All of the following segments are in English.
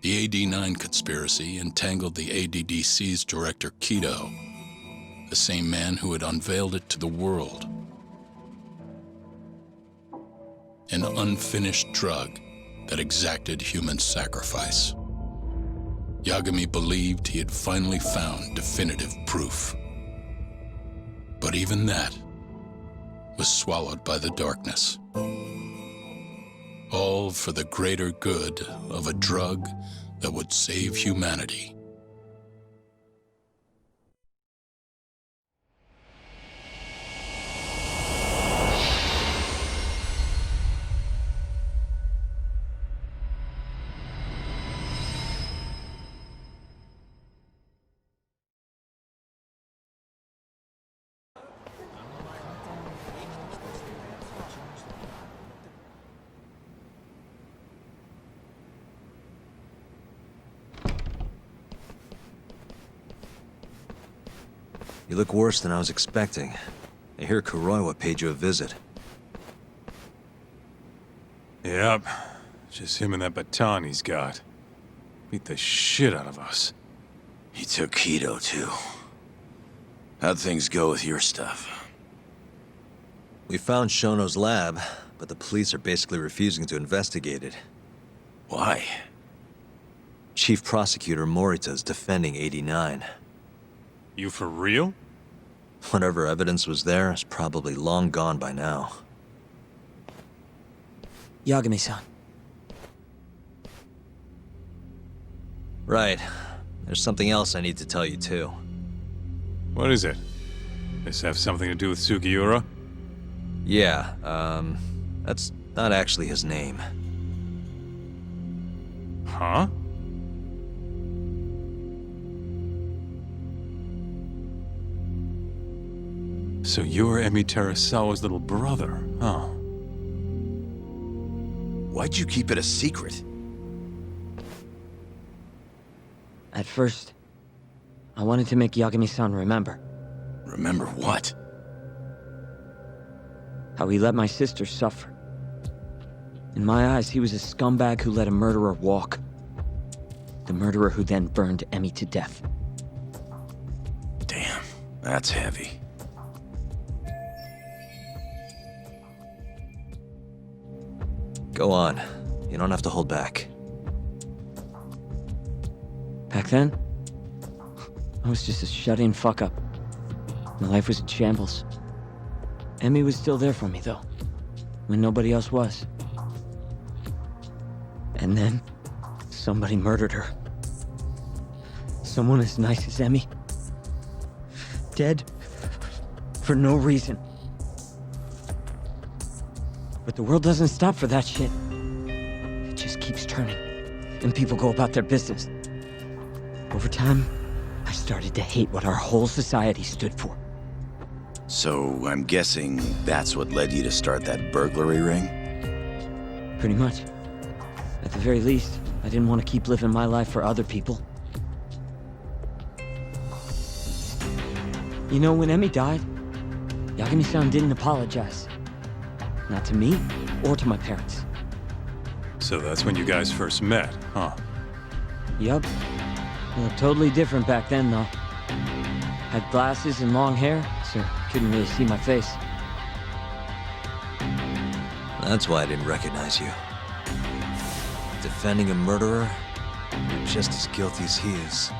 The AD-9 conspiracy entangled the ADDC's director Kido, the same man who had unveiled it to the world. An unfinished drug that exacted human sacrifice. Yagami believed he had finally found definitive proof. But even that was swallowed by the darkness. All for the greater good of a drug that would save humanity. You look worse than I was expecting. I hear Kuroiwa paid you a visit. Yep. Just him and that baton he's got. Beat the shit out of us. He took Kido, too. How'd things go with your stuff? We found Shono's lab, but the police are basically refusing to investigate it. Why? Chief Prosecutor Morita's defending 89. You for real? Whatever evidence was there is probably long gone by now. Yagami-san. Right. There's something else I need to tell you, too. What is it? This have something to do with Sugiura? Yeah, that's not actually his name. Huh? So you're Emi Terasawa's little brother, huh? Why'd you keep it a secret? At first, I wanted to make Yagami-san remember Remember what? how he let my sister suffer. In my eyes, he was a scumbag who let a murderer walk. The murderer who then burned Emi to death. Damn, that's heavy. Go on. You don't have to hold back. Back then, I was just a shut-in fuck-up. My life was in shambles. Emi was still there for me, though, when nobody else was. And then, somebody murdered her. Someone as nice as Emi. Dead. For no reason. But the world doesn't stop for that shit. It just keeps turning, and people go about their business. Over time, I started to hate what our whole society stood for. So, I'm guessing that's what led you to start that burglary ring? Pretty much. At the very least, I didn't want to keep living my life for other people. You know, when Emi died, Yagami-san didn't apologize. Not to me, or to my parents. So that's when you guys first met, huh? Yup. You looked totally different back then, though. Had glasses and long hair, so couldn't really see my face. That's why I didn't recognize you. Defending a murderer, you're just as guilty as he is.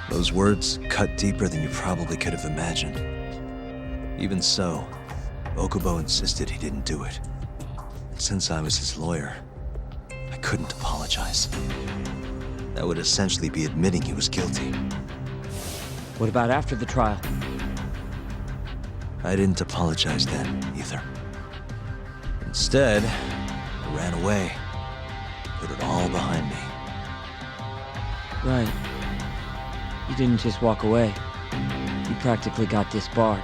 Those words cut deeper than you probably could have imagined. Even so, Okubo insisted he didn't do it. And since I was his lawyer, I couldn't apologize. That would essentially be admitting he was guilty. What about after the trial? I didn't apologize then, either. Instead, I ran away. Put it all behind me. Right. You didn't just walk away. You practically got disbarred.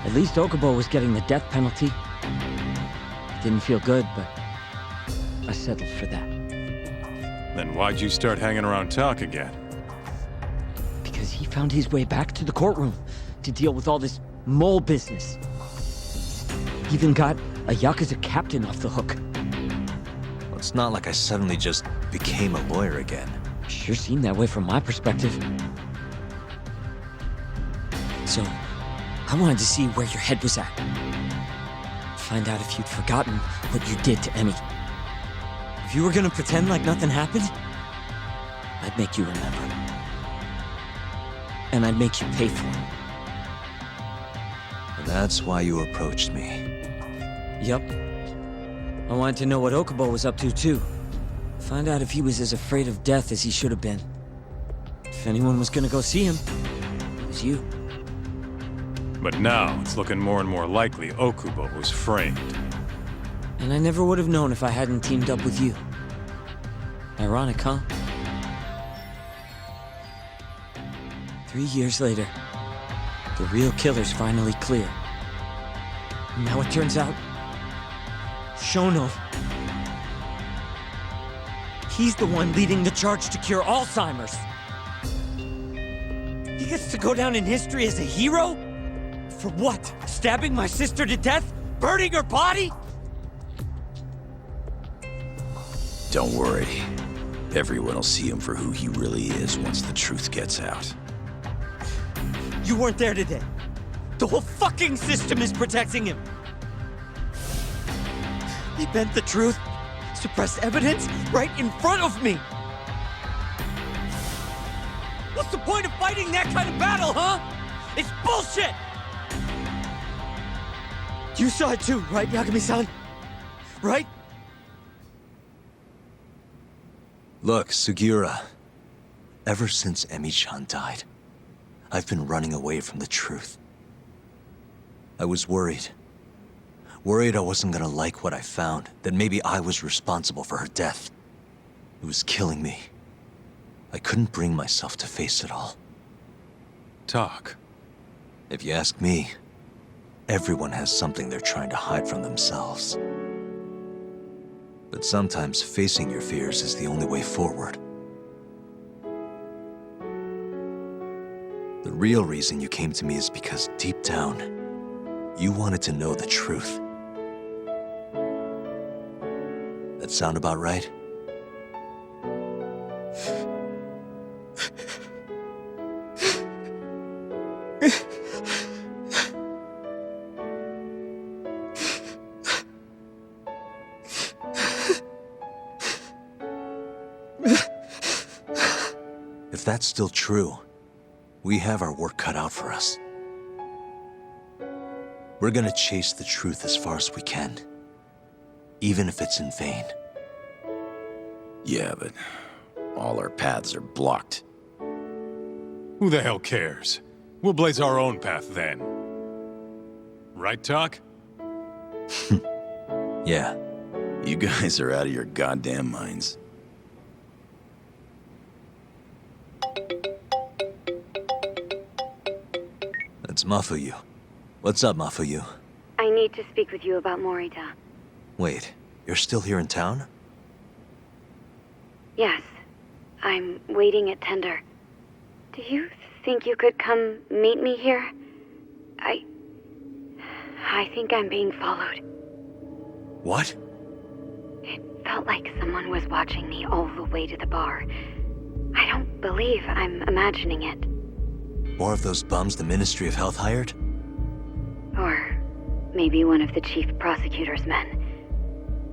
At least Okubo was getting the death penalty. It didn't feel good, but I settled for that. Then why'd you start hanging around talk again? Because he found his way back to the courtroom to deal with all this mole business. He even got a Yakuza captain off the hook. It's not like I suddenly just became a lawyer again. Sure seemed that way from my perspective. So, I wanted to see where your head was at. Find out if you'd forgotten what you did to Emmy. If you were gonna pretend like nothing happened, I'd make you remember. And I'd make you pay for it. And that's why you approached me. Yep. I wanted to know what Okubo was up to, too. Find out if he was as afraid of death as he should have been. If anyone was gonna go see him, it was you. But now, it's looking more and more likely Okubo was framed. And I never would have known if I hadn't teamed up with you. Ironic, huh? 3 years later, the real killer's finally clear. And now it turns out, Shono, he's the one leading the charge to cure Alzheimer's. He gets to go down in history as a hero? For what? Stabbing my sister to death? Burning her body? Don't worry. Everyone will see him for who he really is once the truth gets out. You weren't there today. The whole fucking system is protecting him. They bent the truth, suppressed evidence right in front of me. What's the point of fighting that kind of battle, huh? It's bullshit! You saw it too, right, Yagami-san? Right? Look, Sugiura. Ever since Emi-chan died, I've been running away from the truth. I was worried. Worried I wasn't gonna like what I found, that maybe I was responsible for her death. It was killing me. I couldn't bring myself to face it all. Talk. If you ask me, everyone has something they're trying to hide from themselves. But sometimes facing your fears is the only way forward. The real reason you came to me is because deep down, you wanted to know the truth. That sound about right? If that's still true, we have our work cut out for us. We're gonna chase the truth as far as we can, even if it's in vain. Yeah, but all our paths are blocked. Who the hell cares? We'll blaze our own path then. Right, Talk? Yeah. You guys are out of your goddamn minds. That's Mafuyu. What's up, Mafuyu? I need to speak with you about Morita. Wait, you're still here in town? Yes, I'm waiting at Tender. Do you think you could come meet me here? I think I'm being followed. What? It felt like someone was watching me all the way to the bar. I don't believe I'm imagining it. More of those bums the Ministry of Health hired? Or maybe one of the chief prosecutor's men.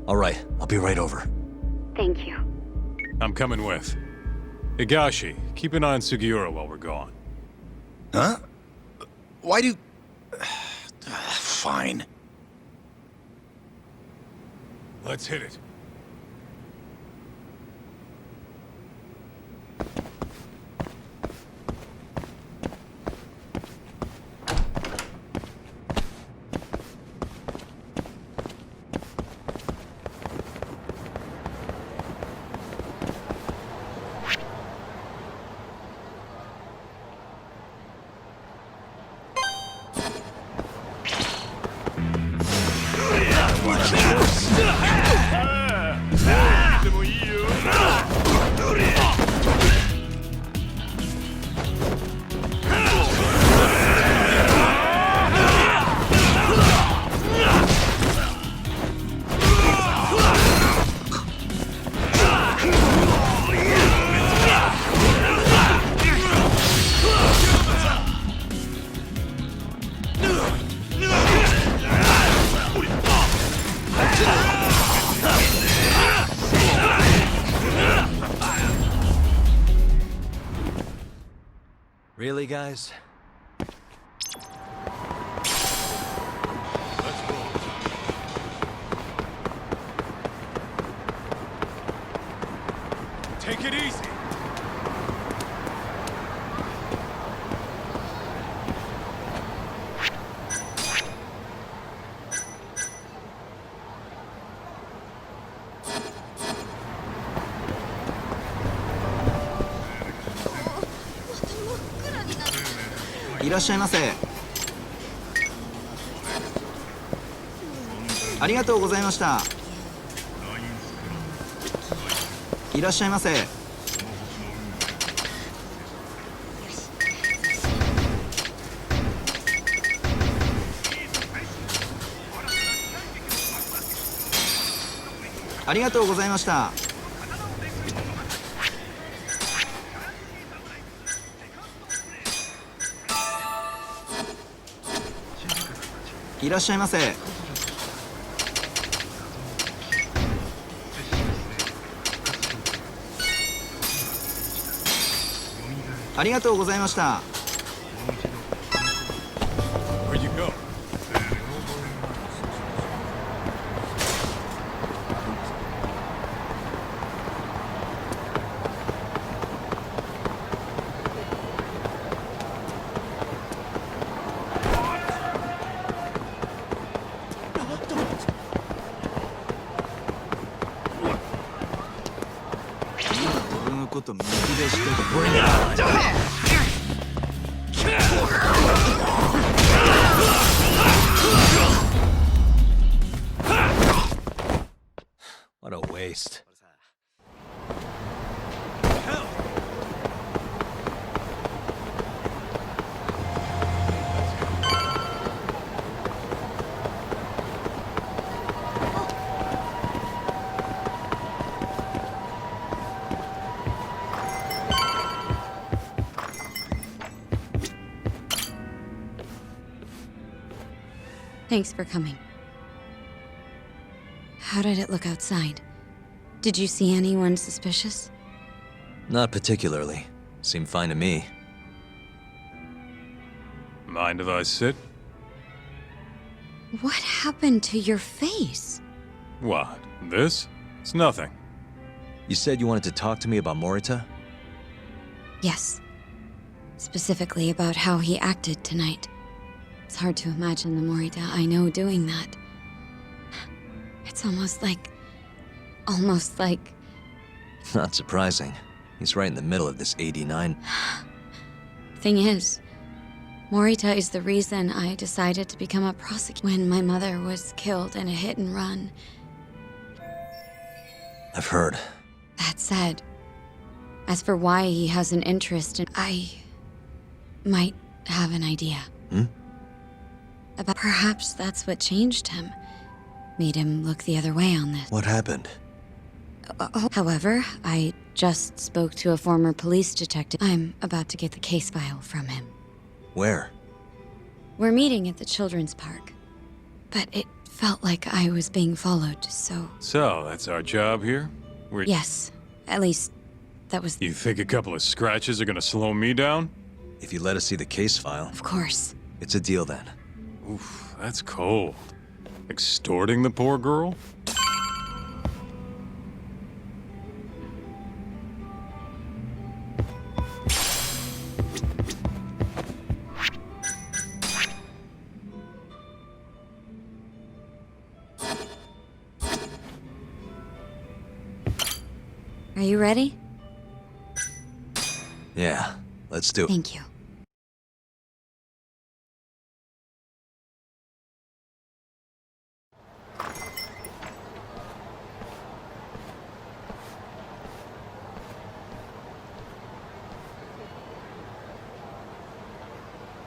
All right, I'll be right over. Thank you. I'm coming with. Higashi, keep an eye on Sugiura while we're gone. Huh? Why do... Fine. Let's hit it. Really, guys? Take it easy.いらっしゃいませ。ありがとうございました。いらっしゃいませ。ありがとうございました。いらっしゃいませ。ありがとうございました。Where you go? 俺のこと右でしてた。What a waste. Thanks for coming. How did it look outside? Did you see anyone suspicious? Not particularly. Seemed fine to me. Mind if I sit? What happened to your face? What? This? It's nothing. You said you wanted to talk to me about Morita? Yes. Specifically about how he acted tonight. It's hard to imagine the Morita I know doing that. It's almost like... Not surprising. He's right in the middle of this 89. Thing is, Morita is the reason I decided to become a prosecutor when my mother was killed in a hit and run. I've heard. That said, as for why he has an interest in... I might have an idea. About perhaps that's what changed him. Made him look the other way on this. What happened? However, I just spoke to a former police detective. I'm about to get the case file from him. Where? We're meeting at the children's park. But it felt like I was being followed, so... So, that's our job here? Yes. At least, that was... You think a couple of scratches are gonna slow me down? If you let us see the case file, Of course. it's a deal then. Oof, that's cold. Extorting the poor girl? Are you ready? Yeah, let's do it. Thank you.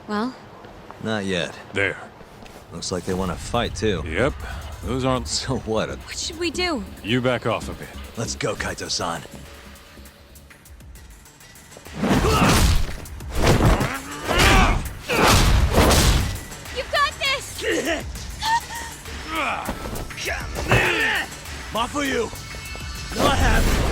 Well? Not yet. There. Looks like they want to fight too. Yep. Those aren't... So what? What should we do? You back off a bit. Let's go, Kaito-san. You got this! Mafuyu! Not happy!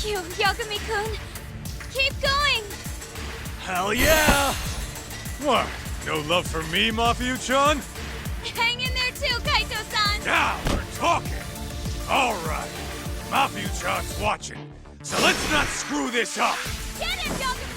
Thank you, Yagami-kun. Keep going! Hell yeah! What? No love for me, Mafia-chan? Hang in there too, Kaito-san! Now we're talking! Alright, Mafia-chan's watching, so let's not screw this up! Get him, Yagami!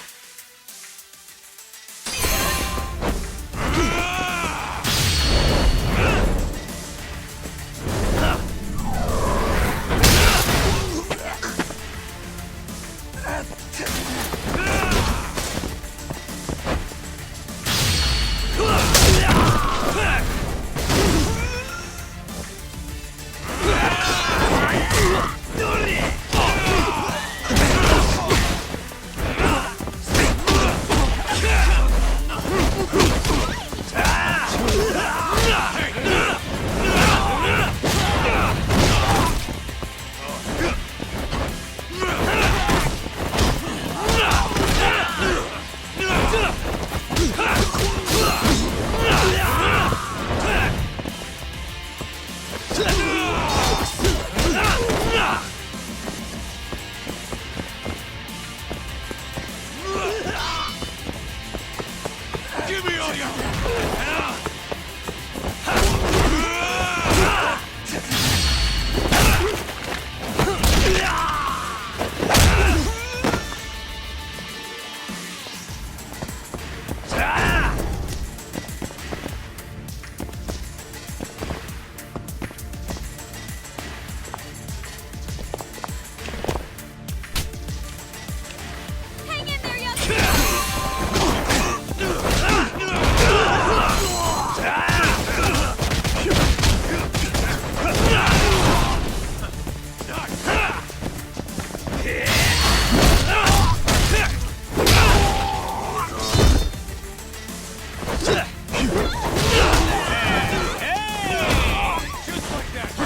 Give me all your... Hang in there, Yagami! Just like that!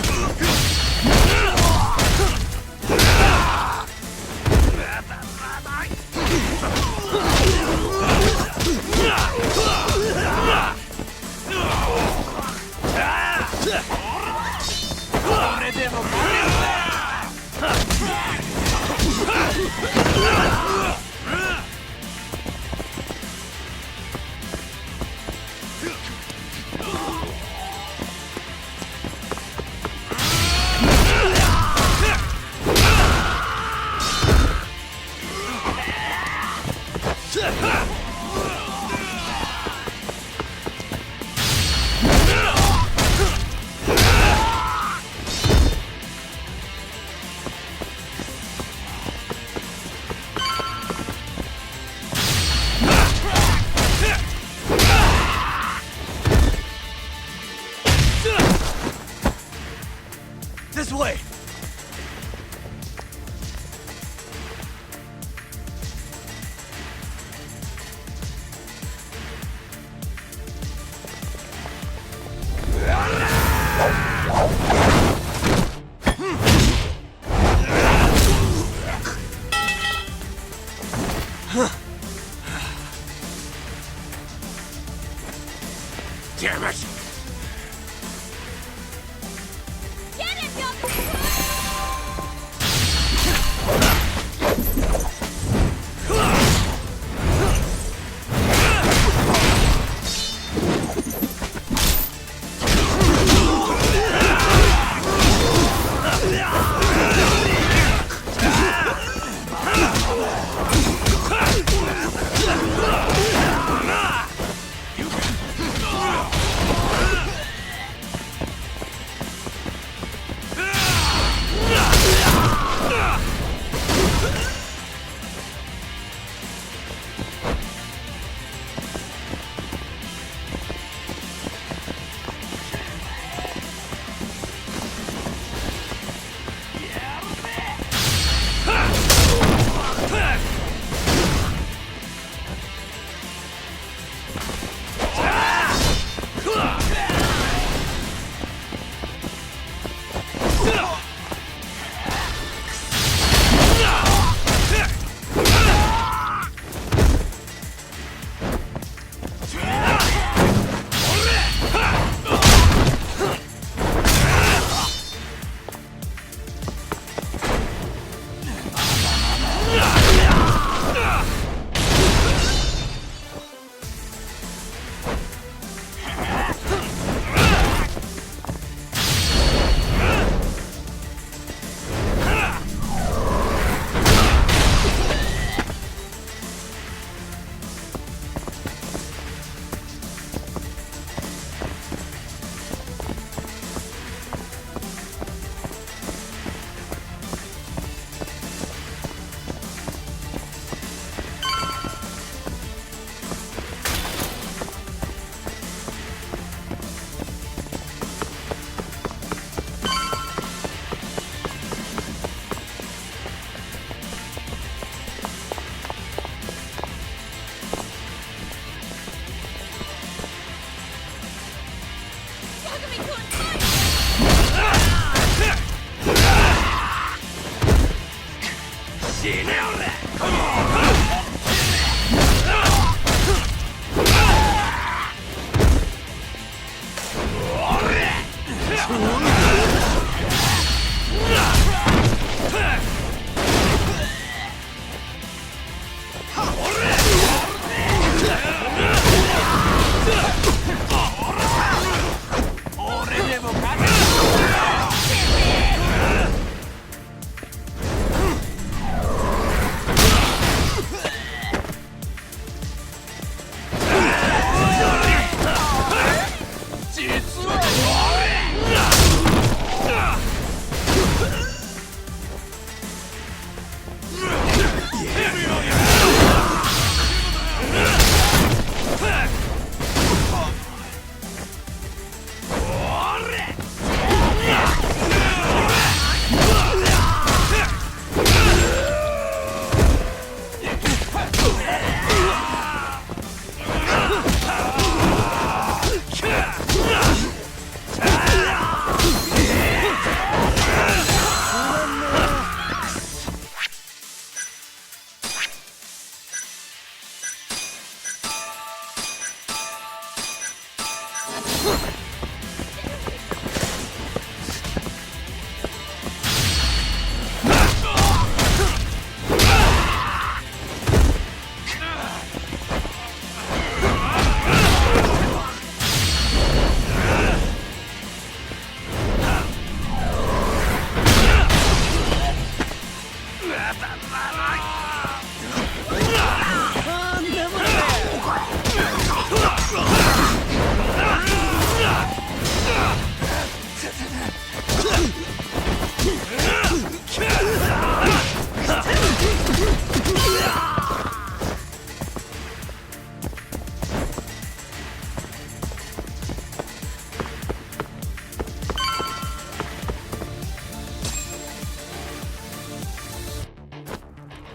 This way! Damn it! Get him, Yagami!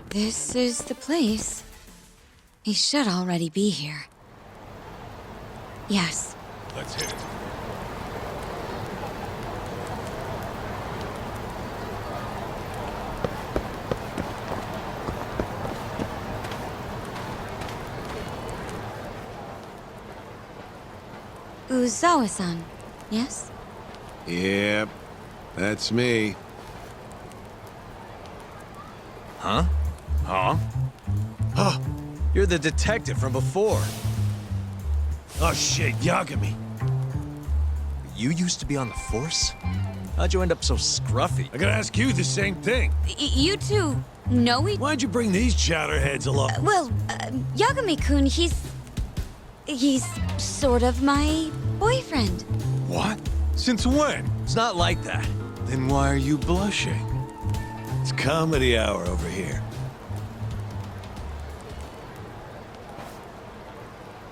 This is the place. He should already be here. Yes. Let's hit it. Uzawa-san, yes? Yep, that's me. Huh? Huh? Oh, you're the detective from before. Oh shit, Yagami. You used to be on the force? How'd you end up so scruffy? I gotta ask you the same thing. You two know each... Why'd you bring these chowderheads along? Well, Yagami-kun, he's sort of my boyfriend. What? Since when? It's not like that. Then why are you blushing? It's comedy hour over here.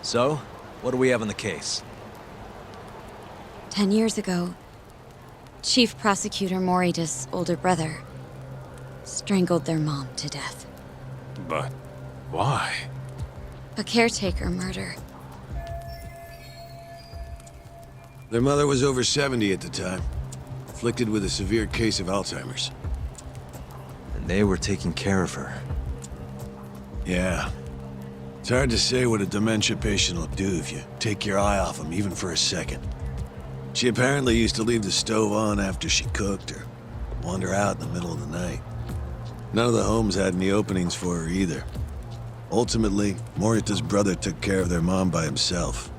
So, what do we have on the case? 10 years ago, Chief Prosecutor Morita's older brother strangled their mom to death. But why? A caretaker murder. Their mother was over 70 at the time, afflicted with a severe case of Alzheimer's. And they were taking care of her. Yeah. It's hard to say what a dementia patient will do if you take your eye off them, even for a second. She apparently used to leave the stove on after she cooked, or wander out in the middle of the night. None of the homes had any openings for her either. Ultimately, Morita's brother took care of their mom by himself.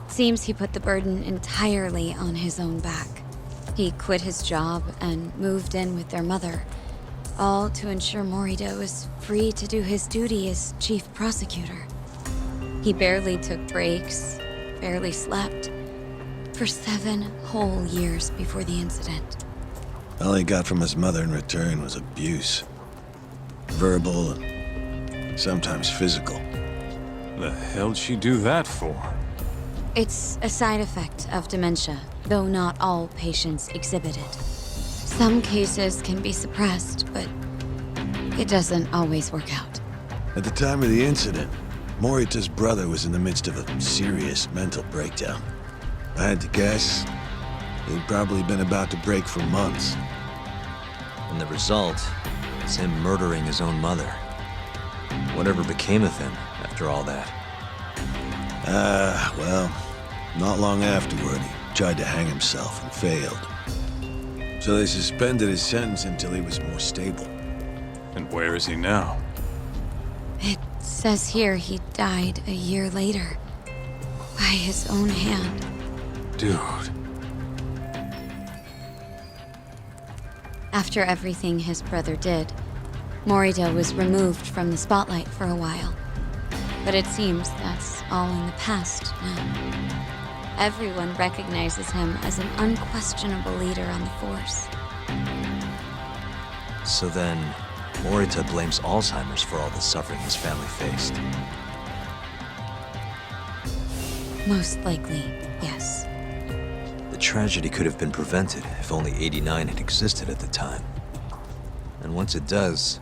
Seems he put the burden entirely on his own back. He quit his job and moved in with their mother, all to ensure Morita was free to do his duty as chief prosecutor. He barely took breaks, barely slept, for 7 whole years before the incident. All he got from his mother in return was abuse. Verbal and sometimes physical. The hell'd she do that for? It's a side effect of dementia, though not all patients exhibit it. Some cases can be suppressed, but it doesn't always work out. At the time of the incident, Morita's brother was in the midst of a serious mental breakdown. I had to guess, he'd probably been about to break for months. And the result is him murdering his own mother. Whatever became of him after all that? Well, not long afterward, he tried to hang himself and failed. So they suspended his sentence until he was more stable. And where is he now? It says here he died a year later, by his own hand. Dude. After everything his brother did, Morita was removed from the spotlight for a while. But it seems that's all in the past now. Everyone recognizes him as an unquestionable leader on the force. So then, Morita blames Alzheimer's for all the suffering his family faced. Most likely, yes. The tragedy could have been prevented if only 89 had existed at the time. And once it does,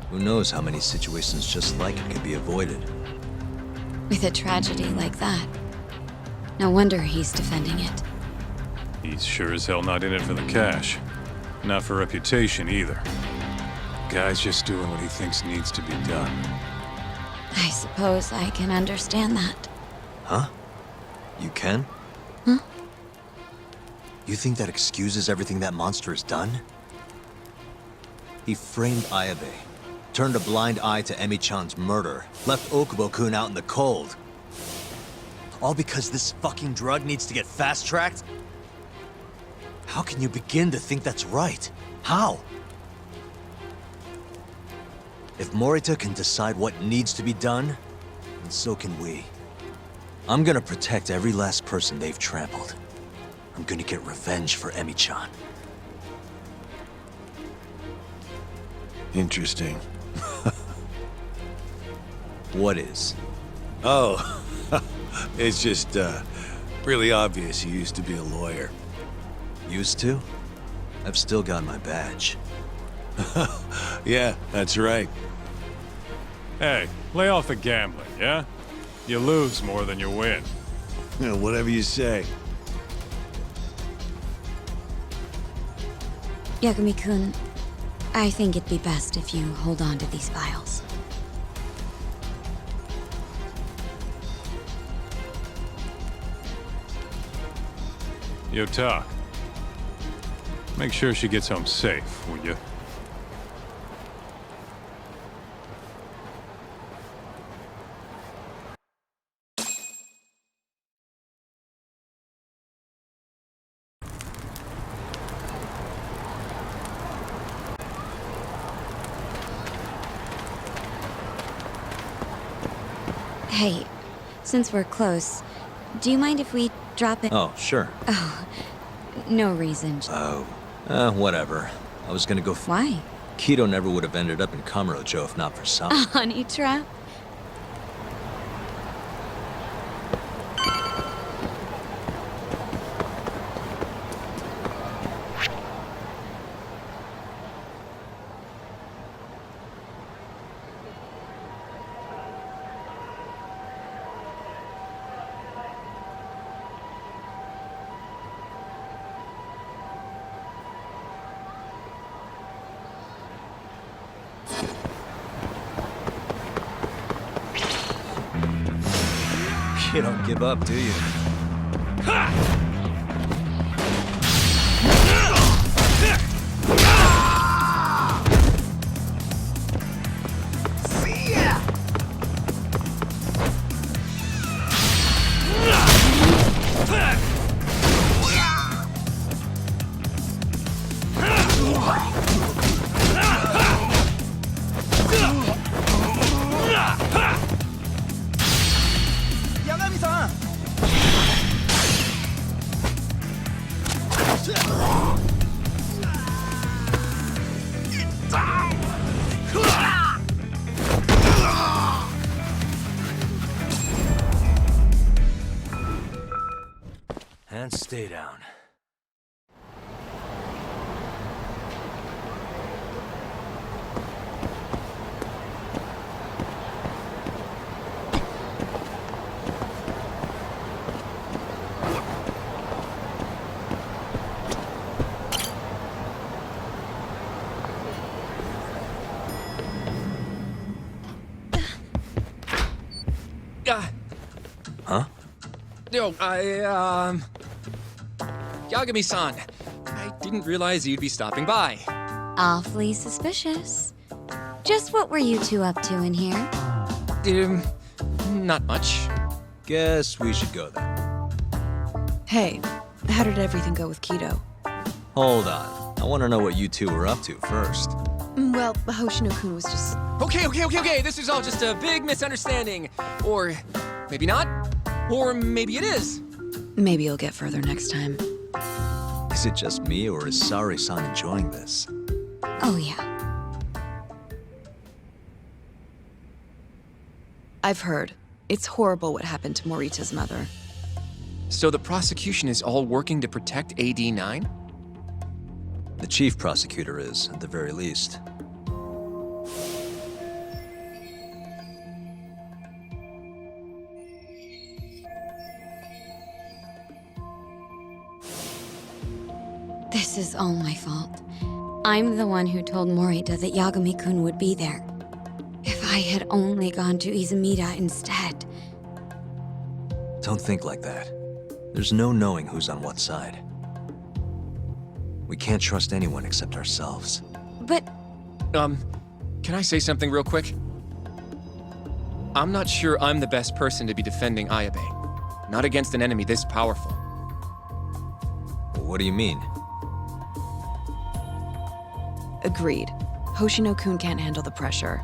who knows how many situations just like it could be avoided. With a tragedy like that, no wonder he's defending it. He's sure as hell not in it for the cash. Not for reputation either. Guy's just doing what he thinks needs to be done. I suppose I can understand that. Huh? You can? Huh? You think that excuses everything that monster has done? He framed Ayabe, turned a blind eye to Emi-chan's murder, left Okubo-kun out in the cold. All because this fucking drug needs to get fast-tracked? How can you begin to think that's right? How? If Morita can decide what needs to be done, then so can we. I'm gonna protect every last person they've trampled. I'm gonna get revenge for Emi-chan. Interesting. What is? Oh, it's just, really obvious you used to be a lawyer. Used to? I've still got my badge. Yeah, that's right. Hey, lay off the gambling, yeah? You lose more than you win. You know, whatever you say. Yagami-kun, I think it'd be best if you hold on to these files. Yo, talk. Make sure she gets home safe, will you? Hey, since we're close, do you mind if we drop it? Oh, sure. No reason. Whatever. I was gonna go Why? Kido never would have ended up in Kamurocho if not for A some. honey trap? You don't give up, do you? And stay down. Huh? Yo, Yagami-san, I didn't realize you'd be stopping by. Awfully suspicious. Just what were you two up to in here? Not much. Guess we should go then. Hey, how did everything go with Kido? Hold on. I want to know what you two were up to first. Well, Hoshino-kun was just... Okay, this is all just a big misunderstanding. Or maybe not. Or maybe it is. Maybe you'll get further next time. Is it just me, or is Sari-san enjoying this? Oh, yeah. I've heard. It's horrible what happened to Morita's mother. So the prosecution is all working to protect AD9? The chief prosecutor is, at the very least. This is all my fault. I'm the one who told Morita that Yagami-kun would be there. If I had only gone to Izumida instead. Don't think like that. There's no knowing who's on what side. We can't trust anyone except ourselves. But Can I say something real quick? I'm not sure I'm the best person to be defending Ayabe. Not against an enemy this powerful. What do you mean? Agreed. Hoshino-kun can't handle the pressure.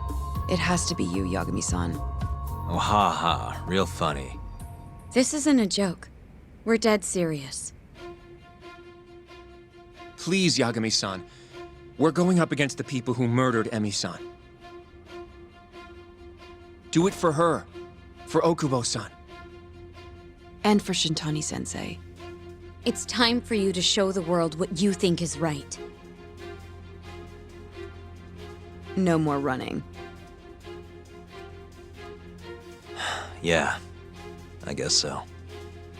It has to be you, Yagami-san. Oh, ha ha. Real funny. this isn't a joke. We're dead serious. Please, Yagami-san. We're going up against the people who murdered Emi-san. Do it for her. For Okubo-san. And for Shintani-sensei. It's time for you to show the world what you think is right. No more running. Yeah, I guess so.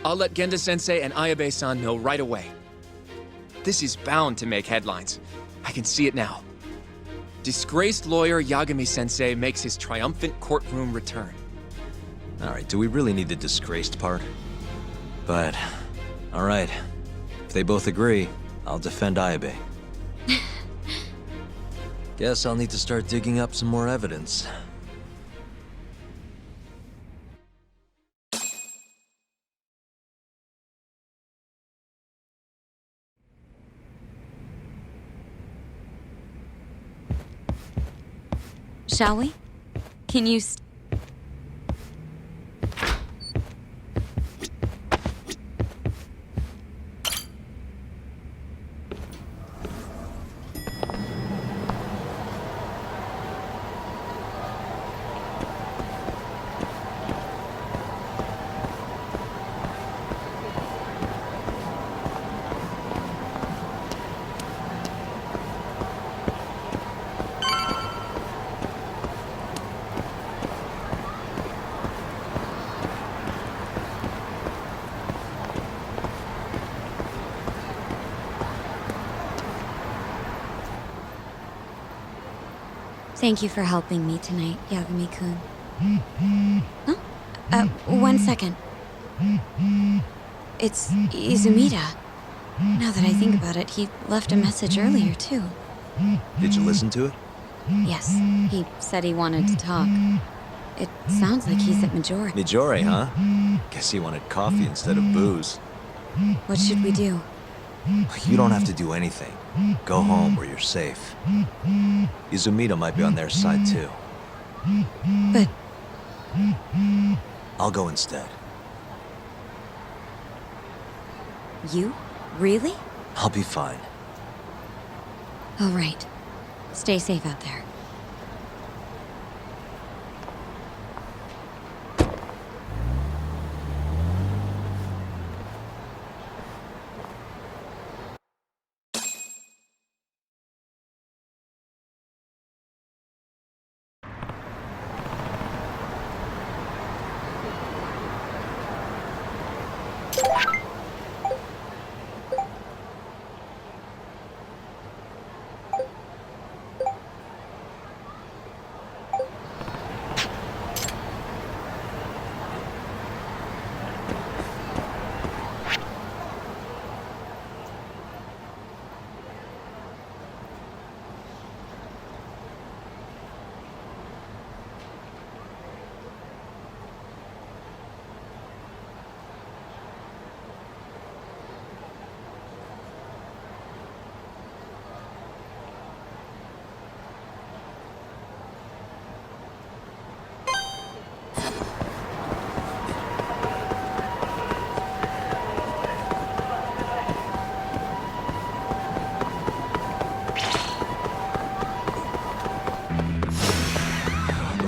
I'll let Genda-sensei and Ayabe-san know right away. This is bound to make headlines. I can see it now. Disgraced lawyer Yagami-sensei makes his triumphant courtroom return. Alright, do we really need the disgraced part? But, alright. If they both agree, I'll defend Ayabe. Guess I'll need to start digging up some more evidence. Shall we? Can you Thank you for helping me tonight, Yagami-kun. Huh? 1 second. It's Izumida. Now that I think about it, he left a message earlier, too. Did you listen to it? Yes, he said he wanted to talk. It sounds like he's at Majori. Mijori, huh? Guess he wanted coffee instead of booze. What should we do? You don't have to do anything. Go home where you're safe. Izumida might be on their side too. But I'll go instead. you? Really? I'll be fine. All right. Stay safe out there.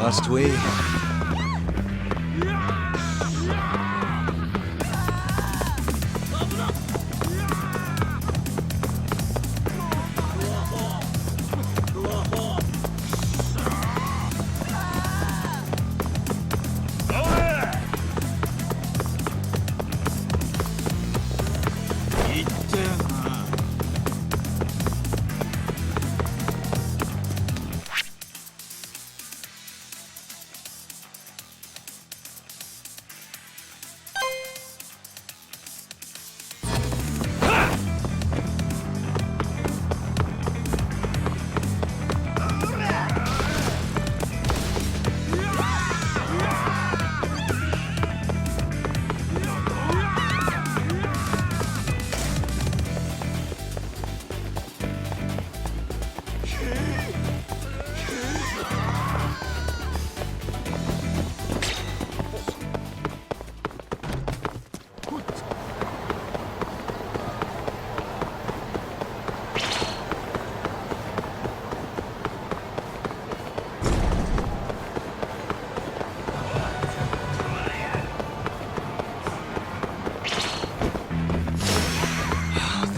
Must we?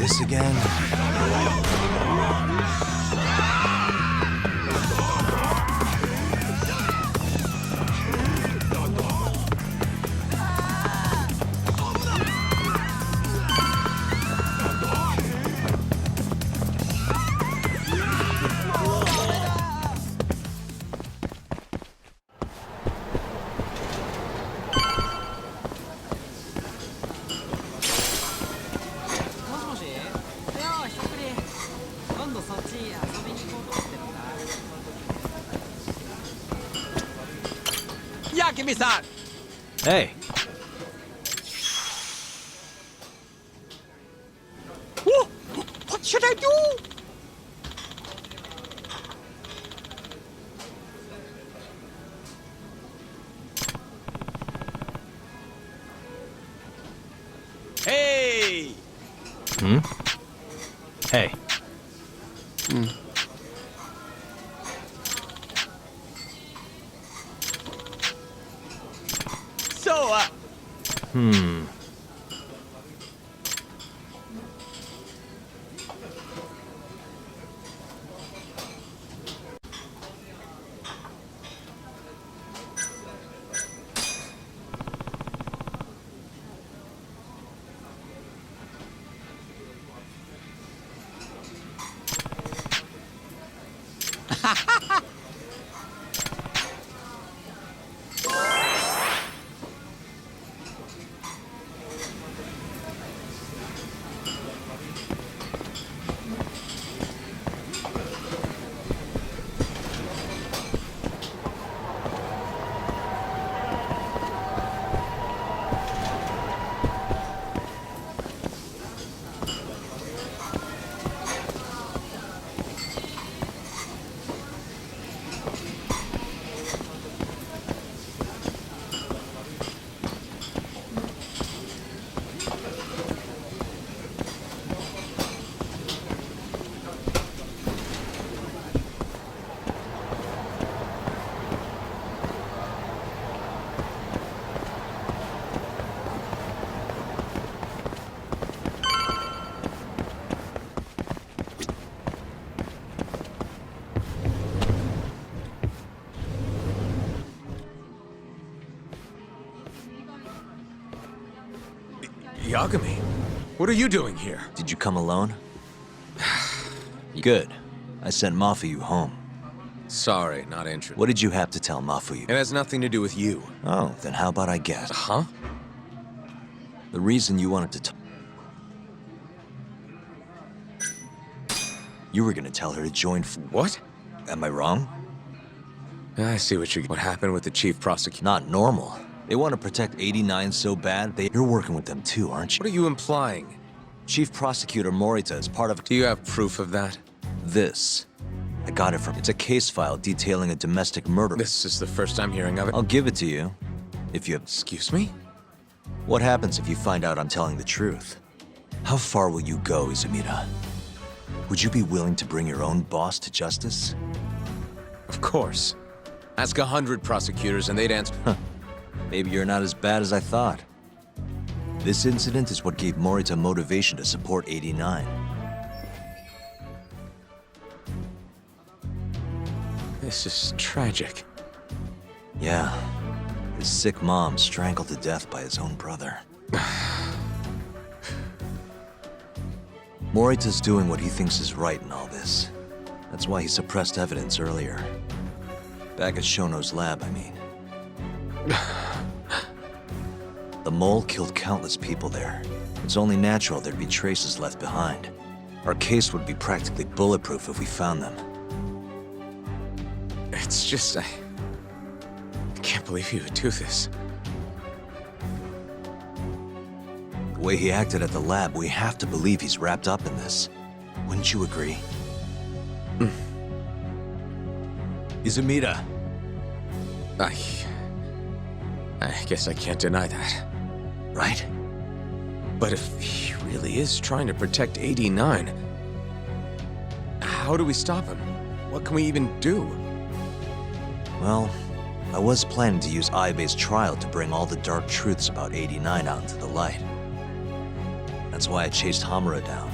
This again? Yakumi-san! Hey, What should I do? Hey! hey. So, Yagami, what are you doing here? Did you come alone? Good. I sent Mafuyu home. Sorry, not interested. What did you have to tell Mafuyu? It has nothing to do with you. Oh, then how about I guess? Huh? The reason you wanted to You were gonna tell her to join What? Am I wrong? I see what happened with the chief prosecutor. Not normal. They want to protect 89 so bad, You're working with them too, aren't you? What are you implying? Chief Prosecutor Morita is part of... Do you have proof of that? This. I got it from... It's a case file detailing a domestic murder. This is the first I'm hearing of it. I'll give it to you, if you... Excuse me? What happens if you find out I'm telling the truth? How far will you go, Izumida? Would you be willing to bring your own boss to justice? Of course. Ask 100 prosecutors and they'd answer... Maybe you're not as bad as I thought. This incident is what gave Morita motivation to support 89. This is tragic. Yeah. His sick mom strangled to death by his own brother. Morita's doing what he thinks is right in all this. That's why he suppressed evidence earlier. Back at Shono's lab, I mean. The mole killed countless people there. It's only natural there'd be traces left behind. Our case would be practically bulletproof if we found them. It's just, I can't believe you would do this. The way he acted at the lab, we have to believe he's wrapped up in this. Wouldn't you agree? Izumida. I guess I can't deny that. Right? But if he really is trying to protect 89, how do we stop him? What can we even do? Well, I was planning to use Ayabe's trial to bring all the dark truths about 89 out into the light. That's why I chased Hamura down.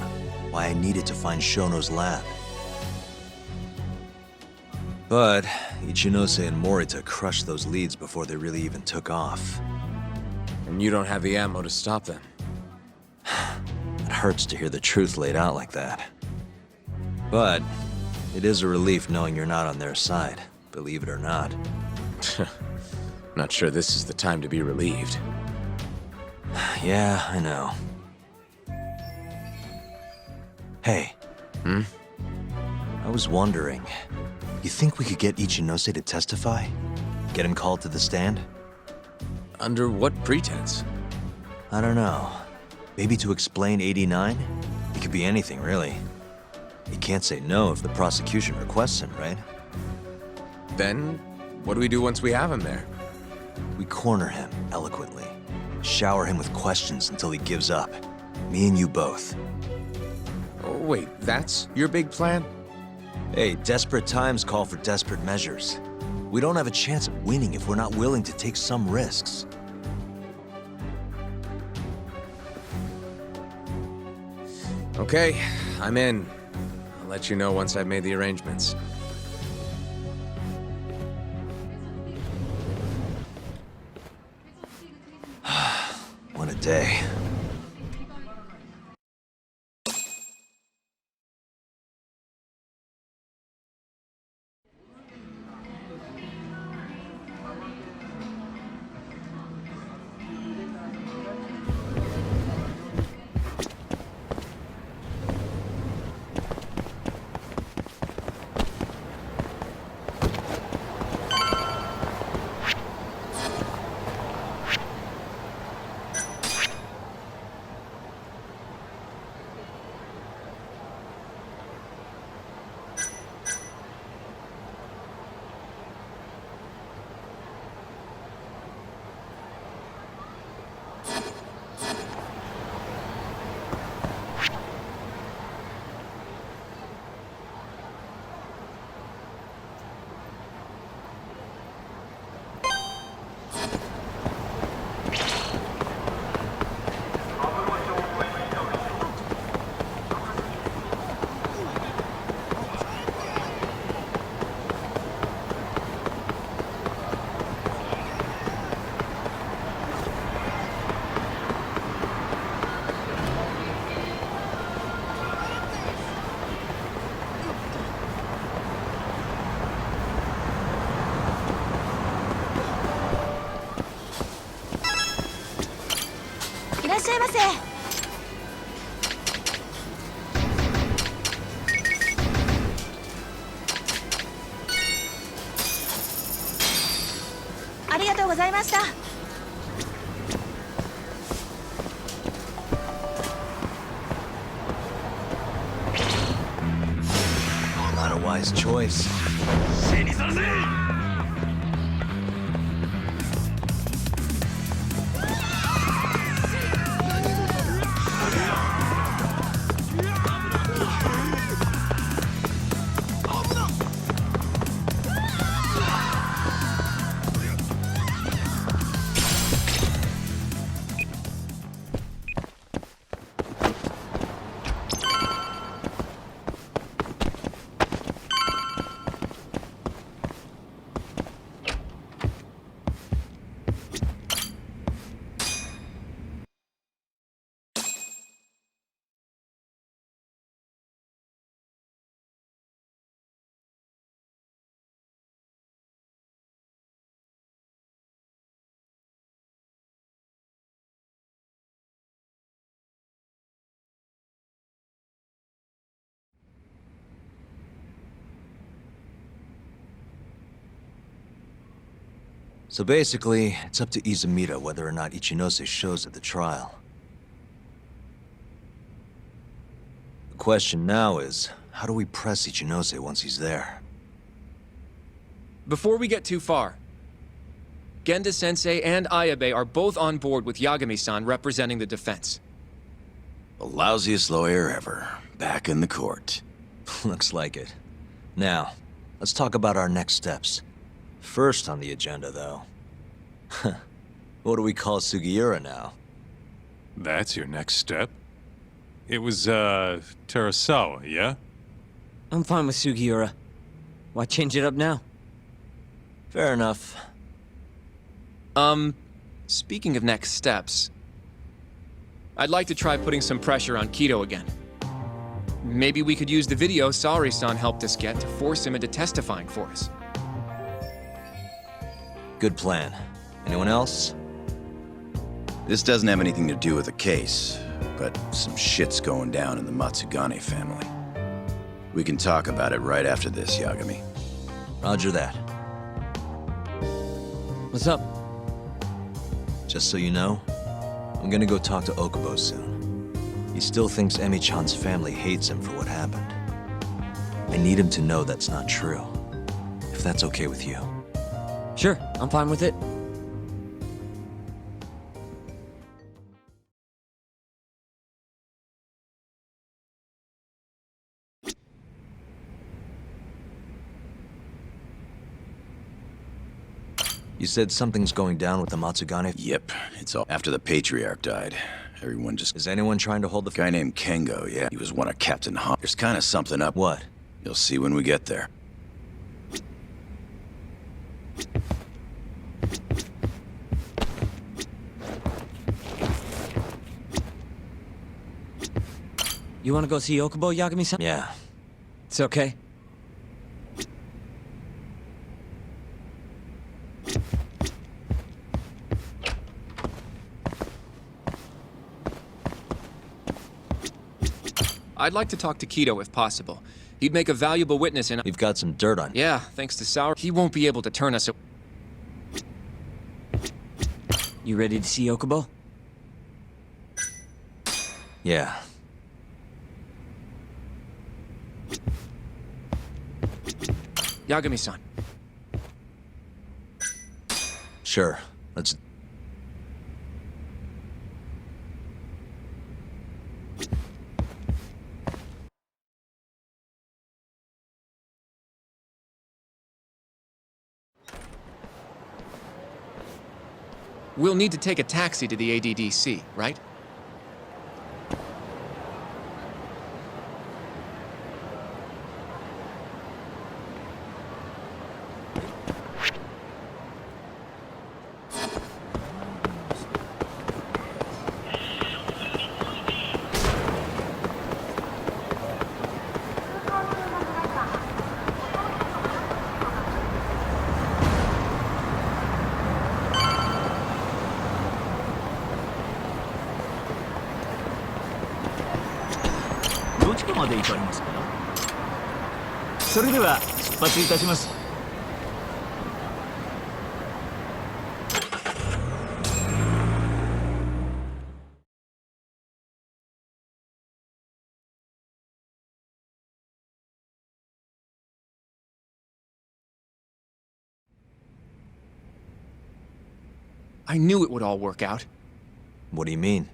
why I needed to find Shono's lab. But Ichinose and Morita crushed those leads before they really even took off. And you don't have the ammo to stop them. It hurts to hear the truth laid out like that. But it is a relief knowing you're not on their side, believe it or not. Not sure this is the time to be relieved. Yeah, I know. Hey. I was wondering, you think we could get Ichinose to testify? Get him called to the stand? Under what pretense? I don't know. Maybe to explain 89? It could be anything, really. He can't say no if the prosecution requests him, right? Then, what do we do once we have him there? We corner him, eloquently. Shower him with questions until he gives up. Me and you both. Oh, wait, that's your big plan? Hey, desperate times call for desperate measures. We don't have a chance of winning if we're not willing to take some risks. Okay, I'm in. I'll let you know once I've made the arrangements. What a day. Not a wise choice. So basically, it's up to Izumida whether or not Ichinose shows at the trial. The question now is, how do we press Ichinose once he's there? Before we get too far, Genda-sensei and Ayabe are both on board with Yagami-san representing the defense. The lousiest lawyer ever, back in the court. Looks like it. Now, let's talk about our next steps. First on the agenda, though. What do we call Sugiura now? That's your next step? It was, Terasawa, yeah? I'm fine with Sugiura. Why change it up now? Fair enough. Speaking of next steps, I'd like to try putting some pressure on Kido again. Maybe we could use the video Saori-san helped us get to force him into testifying for us. Good plan. Anyone else? This doesn't have anything to do with the case, but some shit's going down in the Matsugane family. We can talk about it right after this, Yagami. Roger that. What's up? Just so you know, I'm gonna go talk to Okubo soon. He still thinks Emi-chan's family hates him for what happened. I need him to know that's not true. If that's okay with you. Sure, I'm fine with it. You said something's going down with the Matsugane? Yep, it's all after the Patriarch died. Everyone just... Is anyone trying to hold the... Guy named Kengo, yeah. He was one of Captain Hahn. There's kind of something up. What? You'll see when we get there. You wanna go see Okubo, Yagami-san? Yeah. It's okay. I'd like to talk to Kido if possible. He'd make a valuable witness in... You've got some dirt on you. Yeah, thanks to Saori. He won't be able to turn us... You ready to see Okubo? Yeah. Yagami-san. Sure. Let's... We'll need to take a taxi to the ADDC, right? I knew it would all work out. What do you mean?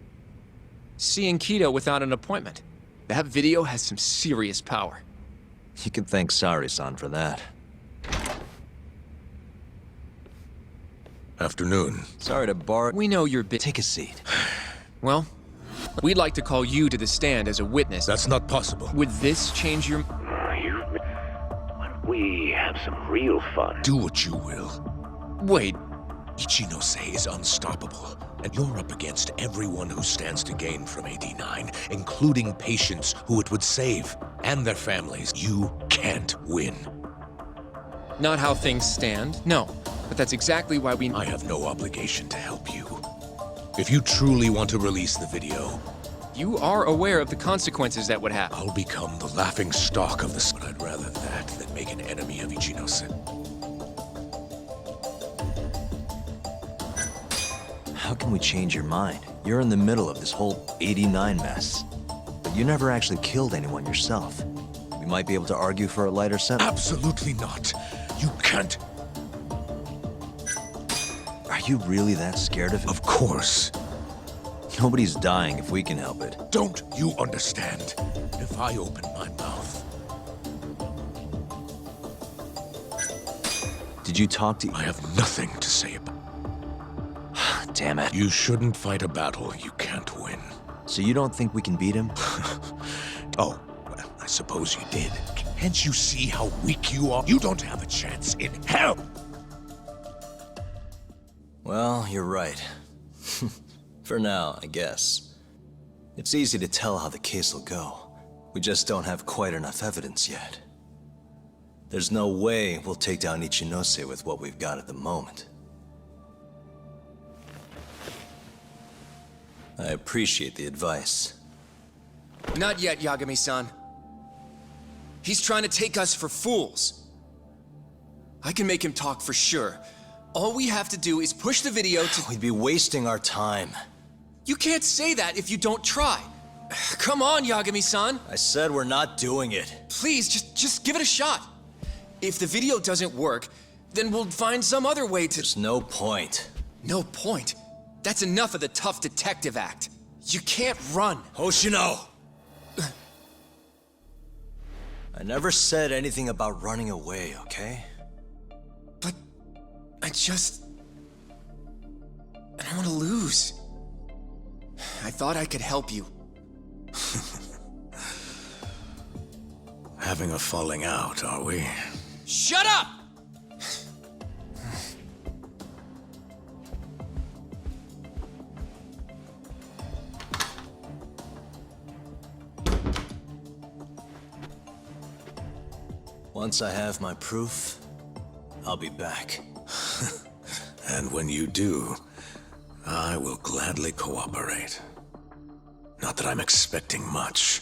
Seeing Kido without an appointment. That video has some serious power. You can thank Saori-san for that. Afternoon. Sorry to borrow... We know you're Take a seat. Well, we'd like to call you to the stand as a witness. That's not possible. Would this change your... We have some real fun. Do what you will. Wait, Ichinose is unstoppable, and you're up against everyone who stands to gain from AD9, including patients who it would save, and their families. You can't win. not how things stand, no. But that's exactly why we... I have no obligation to help you. If you truly want to release the video... You are aware of the consequences that would happen. I'll become the laughing stock of the... I'd rather that than make an enemy of Ichinose. How can we change your mind? You're in the middle of this whole 89 mess. But you never actually killed anyone yourself. We might be able to argue for a lighter sentence. Absolutely not. You can't. Are you really that scared of it? Of course. Nobody's dying if we can help it. Don't you understand? If I open my mouth... Did you talk to... I have nothing to say about... Damn it. You shouldn't fight a battle you can't win. So you don't think we can beat him? Oh, well, I suppose you did. Can't you see how weak you are? You don't have a chance in hell! Well, you're right. For now, I guess. It's easy to tell how the case will go. We just don't have quite enough evidence yet. There's no way we'll take down Ichinose with what we've got at the moment. I appreciate the advice. Not yet, Yagami-san. He's trying to take us for fools. I can make him talk for sure. All we have to do is push the video to— We'd be wasting our time. You can't say that if you don't try. Come on, Yagami-san. I said we're not doing it. Please, just give it a shot. If the video doesn't work, then we'll find some other way to— There's no point. No point? That's enough of the tough detective act. You can't run. Hoshino! I never said anything about running away, okay? But I don't want to lose. I thought I could help you. Having a falling out, are we? Shut up! Once I have my proof, I'll be back. And when you do, I will gladly cooperate. Not that I'm expecting much.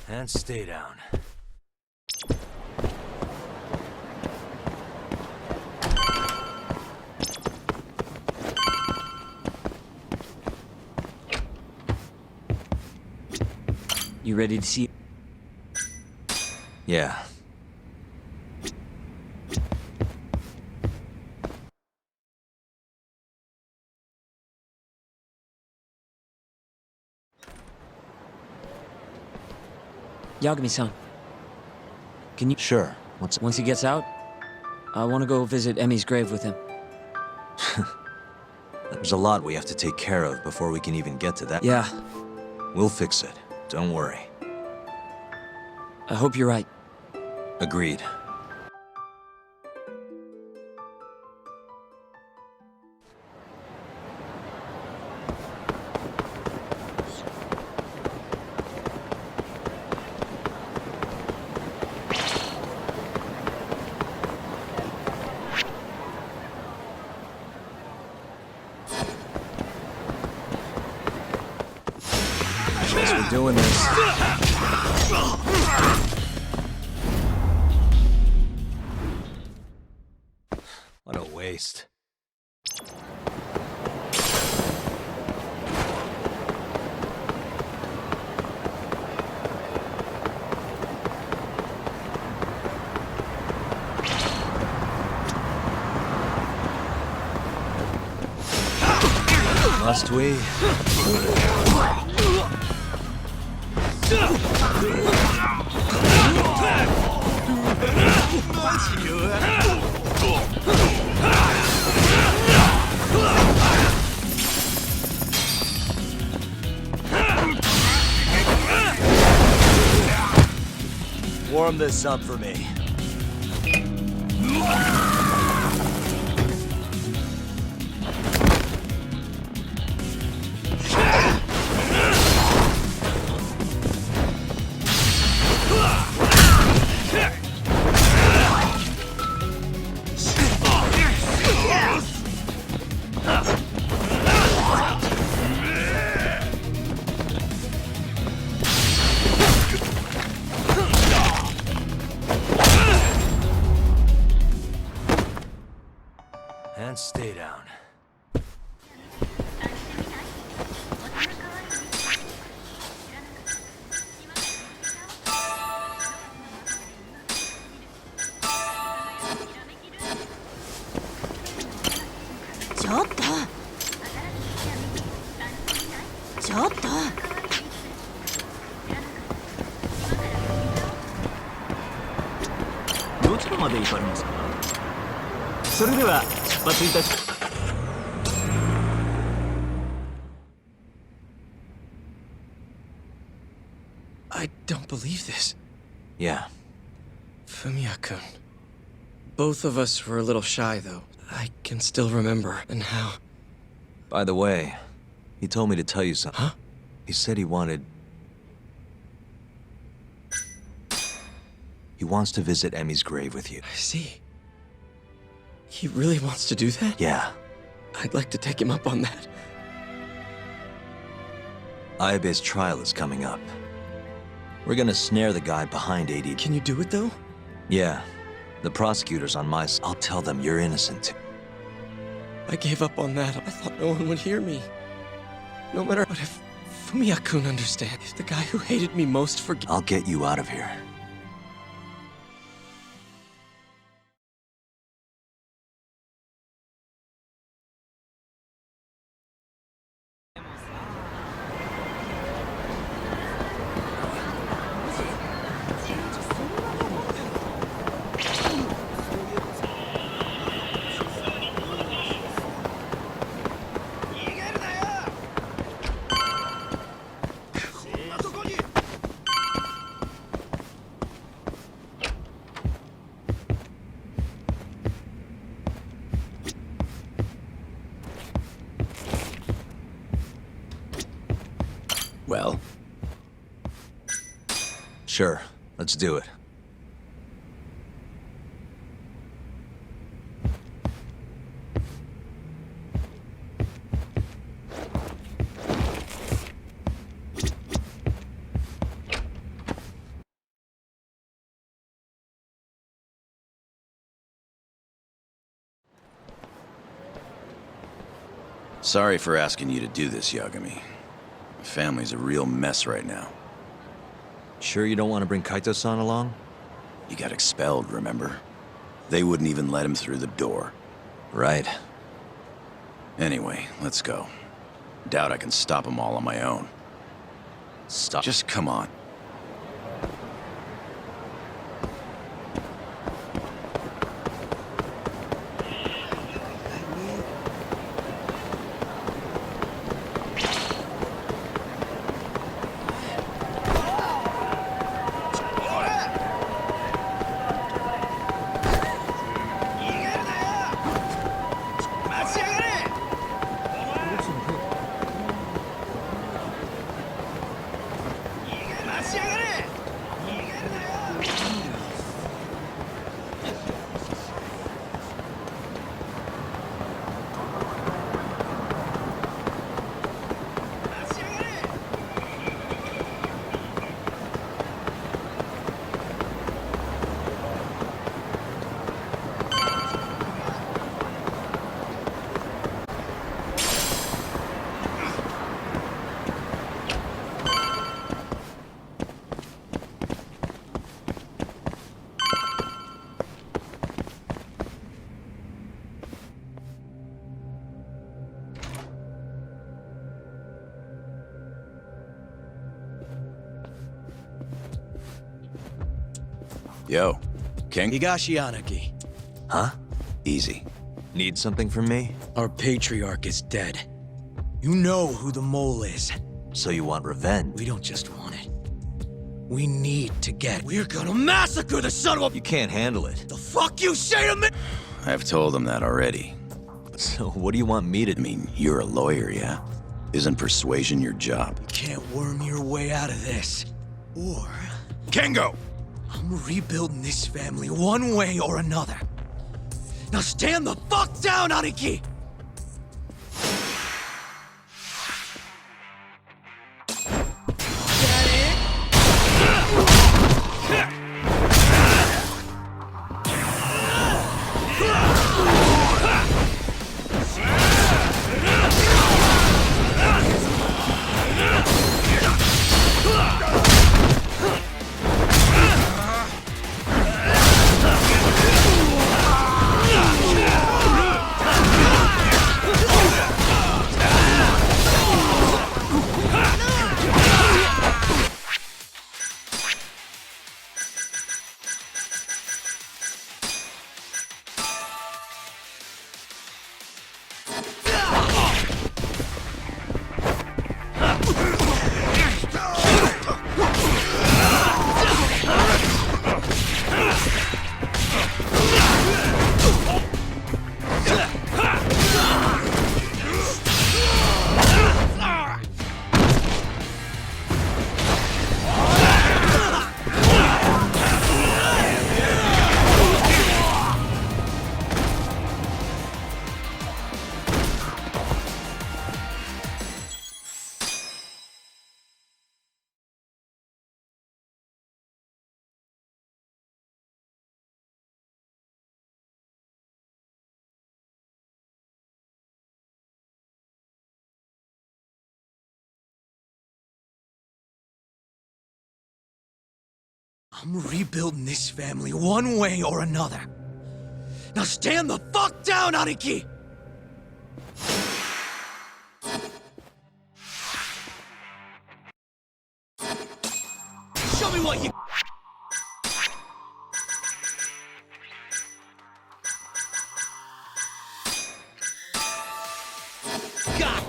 And stay down. You ready to see? Yeah. Yagami-san, can you— Sure. Once he gets out, I want to go visit Emi's grave with him. There's a lot we have to take care of before we can even get to that. Yeah, We'll fix it. Don't worry. I hope you're right. Agreed. Guess we're doing this. What a waste. Must we? Warm this up for me. And stay down. I don't believe this. Yeah. Fumiya-kun. Both of us were a little shy, though. I can still remember, and how. By the way, he told me to tell you something. Huh? He said he wants to visit Emmy's grave with you. I see. He really wants to do that? Yeah. I'd like to take him up on that. Ayabe's trial is coming up. We're gonna snare the guy behind AD. Can you do it, though? Yeah. The prosecutor's on my side. I'll tell them you're innocent. I gave up on that. I thought no one would hear me. No matter what, if Fumiya-kun understands, if the guy who hated me most forgives... I'll get you out of here. Well? Sure, let's do it. Sorry for asking you to do this, Yagami. My family's a real mess right now. Sure you don't want to bring Kaito-san along? He got expelled, remember? They wouldn't even let him through the door. Right. Anyway, let's go. Doubt I can stop them all on my own. Stop. Just come on. Yo, King? Higashi Anaki. Huh? Easy. Need something from me? Our patriarch is dead. You know who the mole is. So you want revenge? We don't just want it. We need to get it. We're gonna massacre the son of a... You can't handle it. The fuck you say to me? I've told him that already. So what do you want me to do? I mean, you're a lawyer, yeah? Isn't persuasion your job? You can't worm your way out of this. Or... Kengo! I'm rebuilding this family one way or another. Now stand the fuck down, Aniki! I'm rebuilding this family one way or another. Now stand the fuck down, Aniki! Show me what you... got!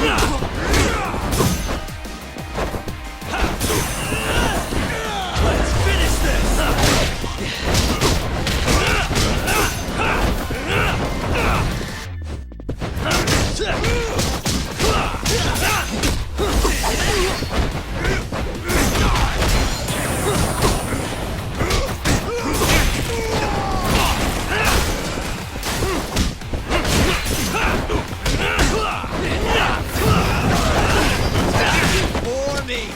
Let's finish this! For me!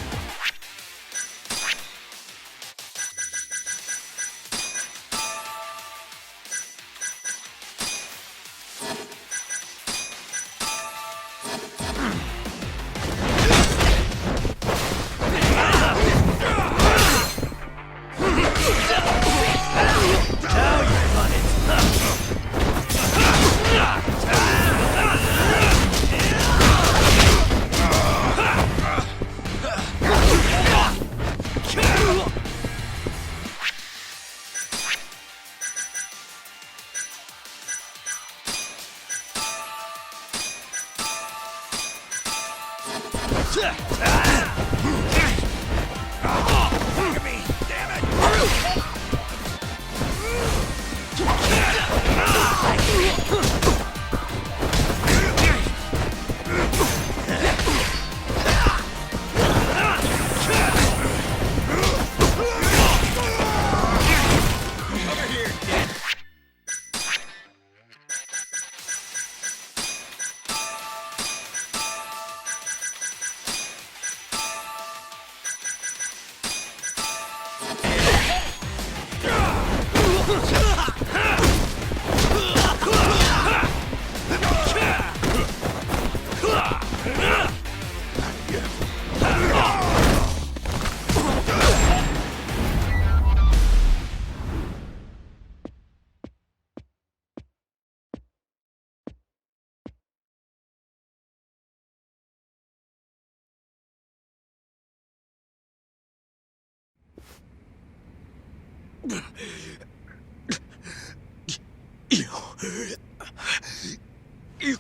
You...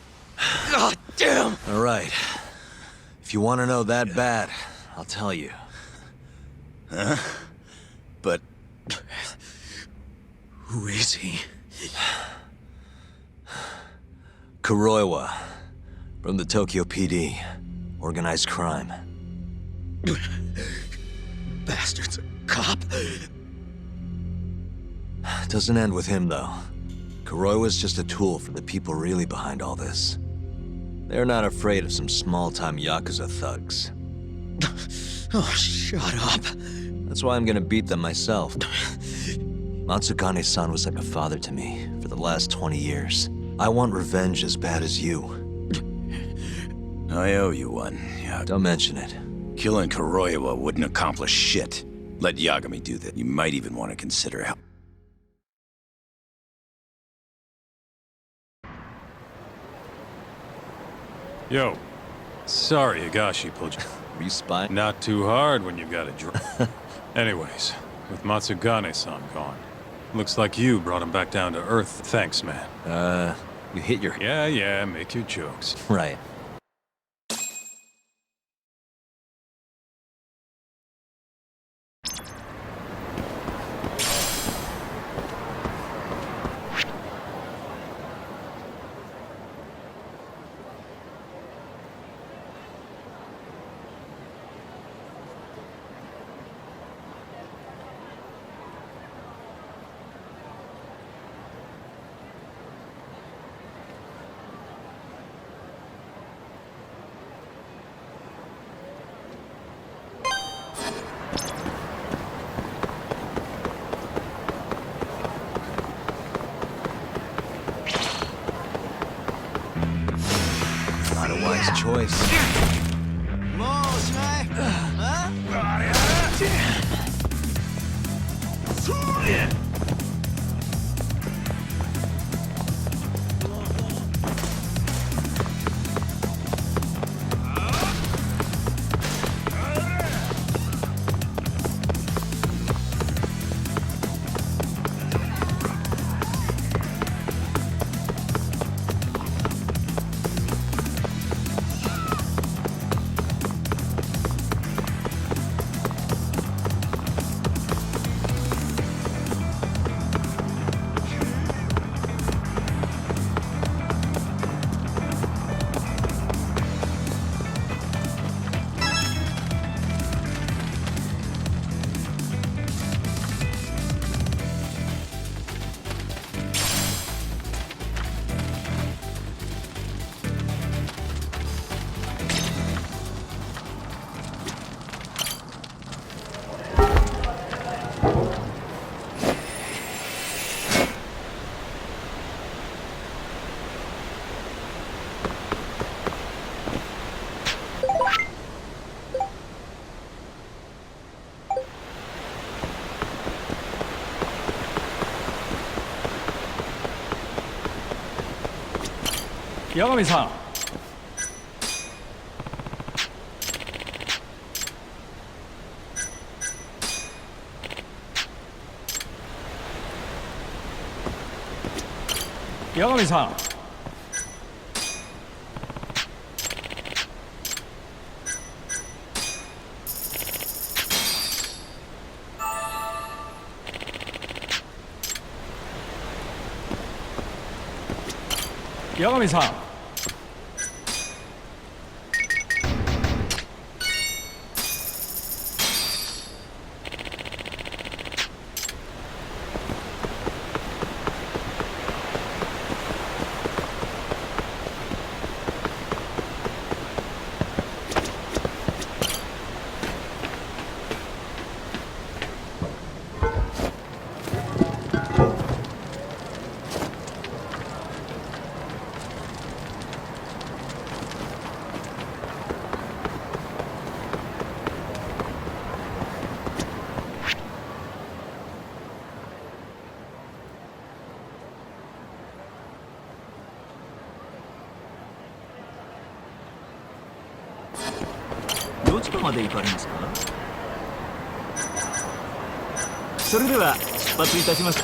God damn! All right. If you want to know that bad, I'll tell you. Huh? But... Who is he? Kuroiwa, from the Tokyo PD. Organized crime. Bastard's a cop? Doesn't end with him, though. Kuroiwa's just a tool for the people really behind all this. They're not afraid of some small-time Yakuza thugs. Oh, shut up. That's why I'm gonna beat them myself. Matsugane-san was like a father to me for the last 20 years. I want revenge as bad as you. I owe you one. Don't mention it. Killing Kuroiwa wouldn't accomplish shit. Let Yagami do that. You might even want to consider help. Yo, sorry Higashi pulled you. Were you spying? Not too hard when you got a drink. Anyways, with Matsugane-san gone, looks like you brought him back down to earth. Thanks, man. You hit your... Yeah, make your jokes. Right. Not a wise choice. 八神さん。八神さん。八神さん。どちらまで行かれますか？それでは出発いたします。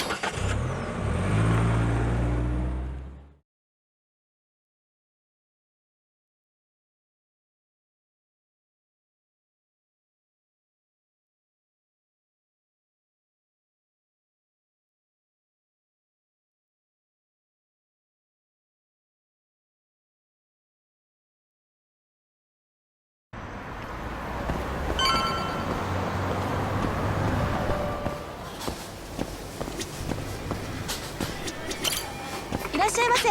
いらっしゃいませ。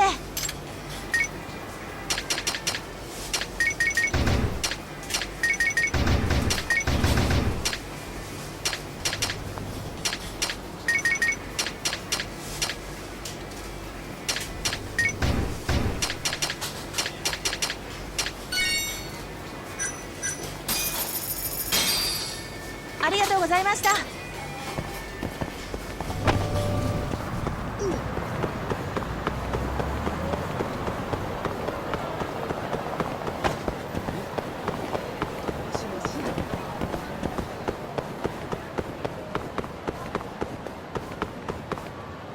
ありがとうございました。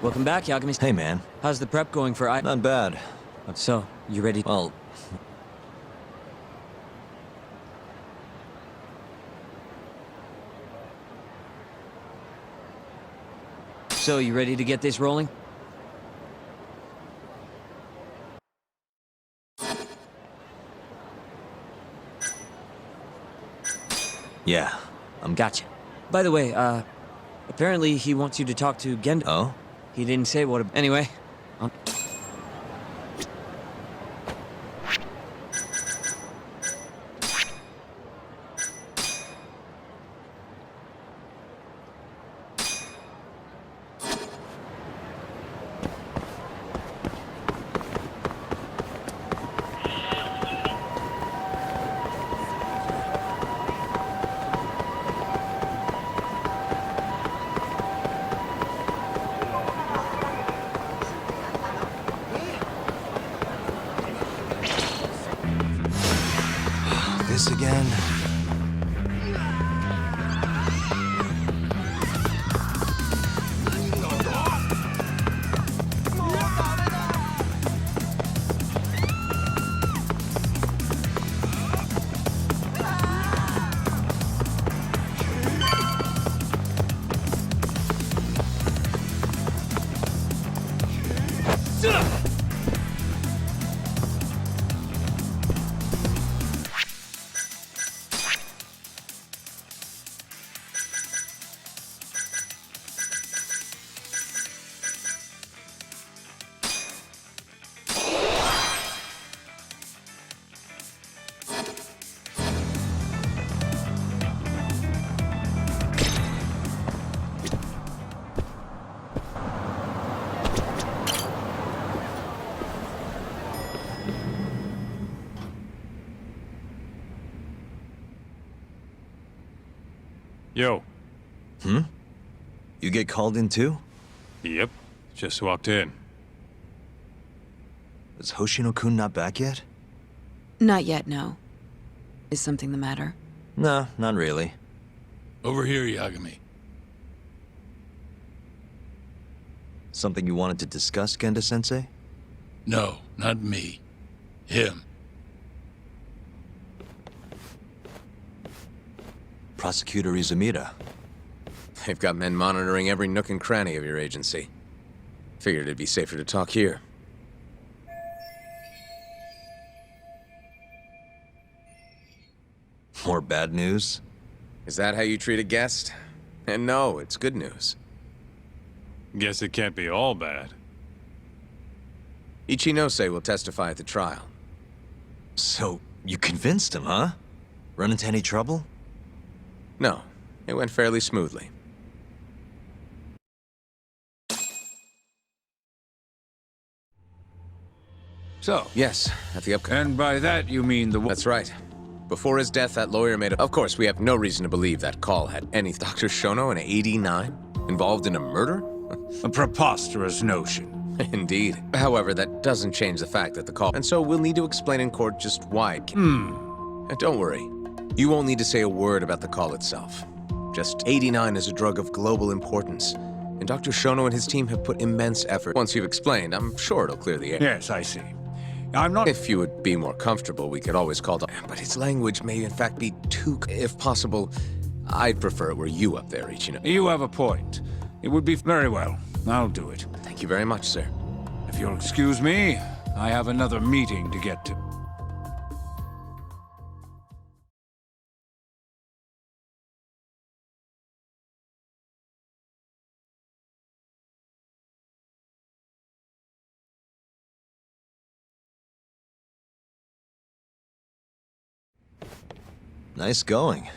Welcome back, Yagami. Hey, man. How's the prep going for Not bad. So, you ready? Well, So, you ready to get this rolling? yeah. Gotcha. By the way, apparently he wants you to talk to Gendo. Oh? He didn't say what. Anyway. This again? Yo. You get called in too? Yep. Just walked in. Is Hoshino-kun not back yet? Not yet, no. Is something the matter? No, not really. Over here, Yagami. Something you wanted to discuss, Genda-sensei? No, not me. Him. Prosecutor Izumida. They've got men monitoring every nook and cranny of your agency. Figured it'd be safer to talk here. More bad news? Is that how you treat a guest? And no, it's good news. Guess it can't be all bad. Ichinose will testify at the trial. So, you convinced him, huh? Run into any trouble? No, it went fairly smoothly. So? Yes, at the upcoming... And by that you mean the... That's right. Before his death, that lawyer made a... Of course, we have no reason to believe that call had any... Dr. Shono in '89? Involved in a murder? A preposterous notion. Indeed. However, that doesn't change the fact that the call... And so we'll need to explain in court just why it came. And don't worry. You won't need to say a word about the call itself. Just 89 is a drug of global importance. And Dr. Shono and his team have put immense effort. Once you've explained, I'm sure it'll clear the air. Yes, I see. I'm not... If you would be more comfortable, we could always call... But his language may in fact be too... If possible, I'd prefer it were you up there, Ichino. You have a point. It would be very well. I'll do it. Thank you very much, sir. If you'll excuse me, I have another meeting to get to. Nice going.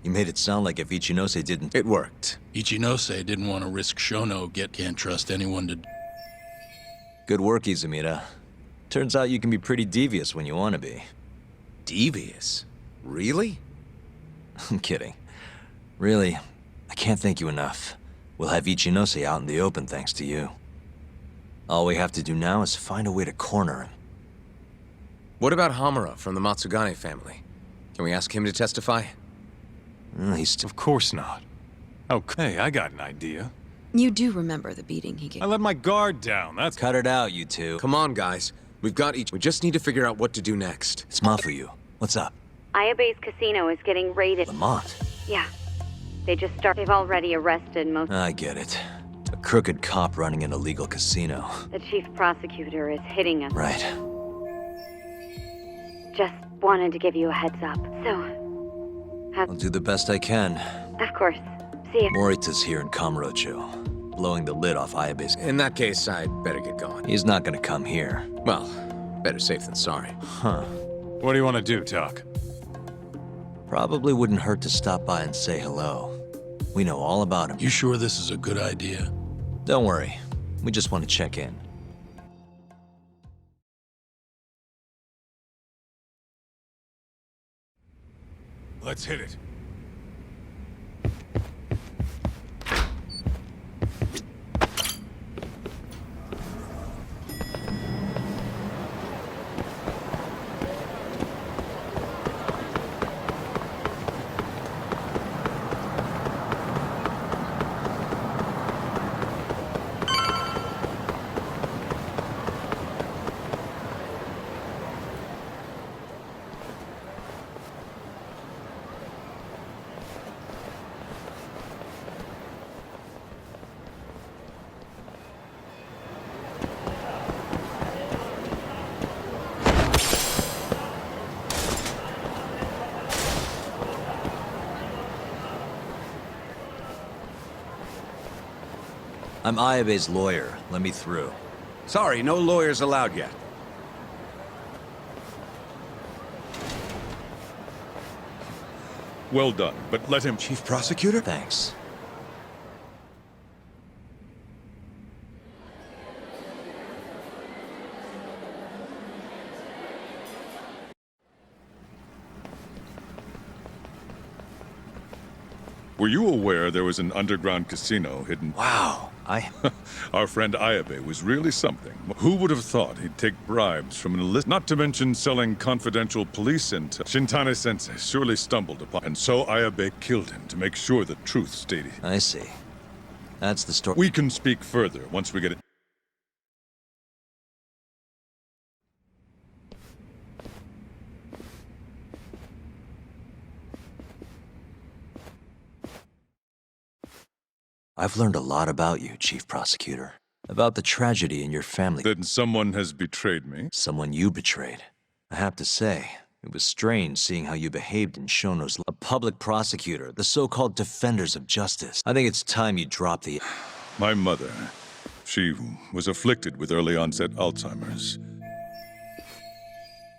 You made it sound like if Ichinose didn't... It worked. Ichinose didn't want to risk Shono can't trust anyone to... Good work, Izumida. Turns out you can be pretty devious when you want to be. Devious? Really? I'm kidding. Really, I can't thank you enough. We'll have Ichinose out in the open thanks to you. All we have to do now is find a way to corner him. What about Hamura from the Matsugane family? Can we ask him to testify? He's... Of course not. Okay, I got an idea. You do remember the beating he gave. I let my guard down, that's... Cut it out, you two. Come on, guys. We've got each... We just need to figure out what to do next. It's Mafuyu. What's up? Ayabe's casino is getting raided. Lamont? Yeah. They've already arrested most... I get it. A crooked cop running an illegal casino. The chief prosecutor is hitting us. Right. Just wanted to give you a heads up. So... I'll do the best I can. Of course. See ya. Morita's here in Kamurocho, blowing the lid off Ayabe's... In that case, I'd better get going. He's not gonna come here. Well, better safe than sorry. Huh. What do you want to do, Doc? Probably wouldn't hurt to stop by and say hello. We know all about him. You sure this is a good idea? Don't worry. We just want to check in. Let's hit it. I'm Ayabe's lawyer. Let me through. Sorry, no lawyers allowed yet. Well done, but let him... Chief Prosecutor? Thanks. Were you aware there was an underground casino hidden... Wow. Our friend Ayabe was really something. Who would have thought he'd take bribes from an enlist? Not to mention selling confidential police intel. Shintane-sensei surely stumbled upon, and so Ayabe killed him to make sure the truth stayed. I see. That's the story. We can speak further once we get it. I've learned a lot about you, Chief Prosecutor. About the tragedy in your family. Then someone has betrayed me? Someone you betrayed. I have to say, it was strange seeing how you behaved in Shono's... A public prosecutor, the so-called defenders of justice. I think it's time you drop the... My mother, she was afflicted with early onset Alzheimer's.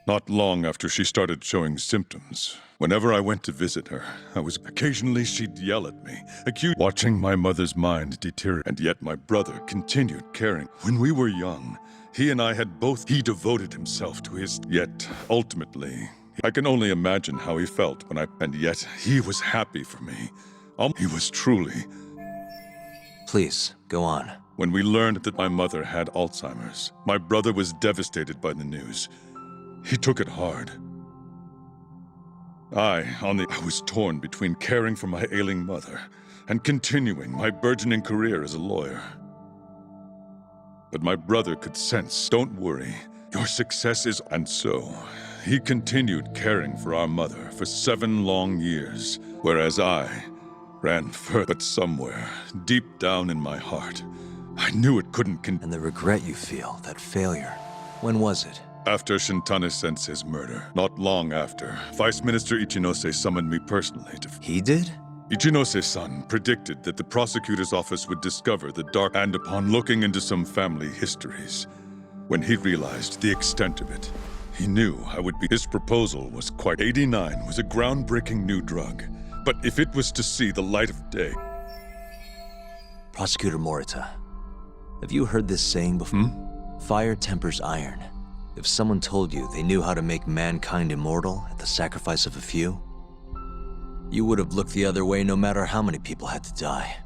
Not long after she started showing symptoms, whenever I went to visit her, occasionally she'd yell at me, watching my mother's mind deteriorate. And yet my brother continued caring. When we were young, he and I had both... He devoted himself to his... Yet, ultimately, I can only imagine how he felt when I... And yet, he was happy for me. He was truly... Please, go on. When we learned that my mother had Alzheimer's, my brother was devastated by the news. He took it hard. I was torn between caring for my ailing mother and continuing my burgeoning career as a lawyer. But my brother could sense, don't worry, your success is... And so, he continued caring for our mother for 7 long years, whereas I ran further. But somewhere, deep down in my heart, I knew it couldn't And the regret you feel, that failure, when was it? After Shintane-sensei's murder, not long after, Vice Minister Ichinose summoned me personally to... He did? Ichinose-san predicted that the prosecutor's office would discover the dark, and upon looking into some family histories, when he realized the extent of it, he knew I would be... His proposal was quite... 89 was a groundbreaking new drug, but if it was to see the light of day... Prosecutor Morita, have you heard this saying before? Fire tempers iron. If someone told you they knew how to make mankind immortal at the sacrifice of a few, you would have looked the other way no matter how many people had to die.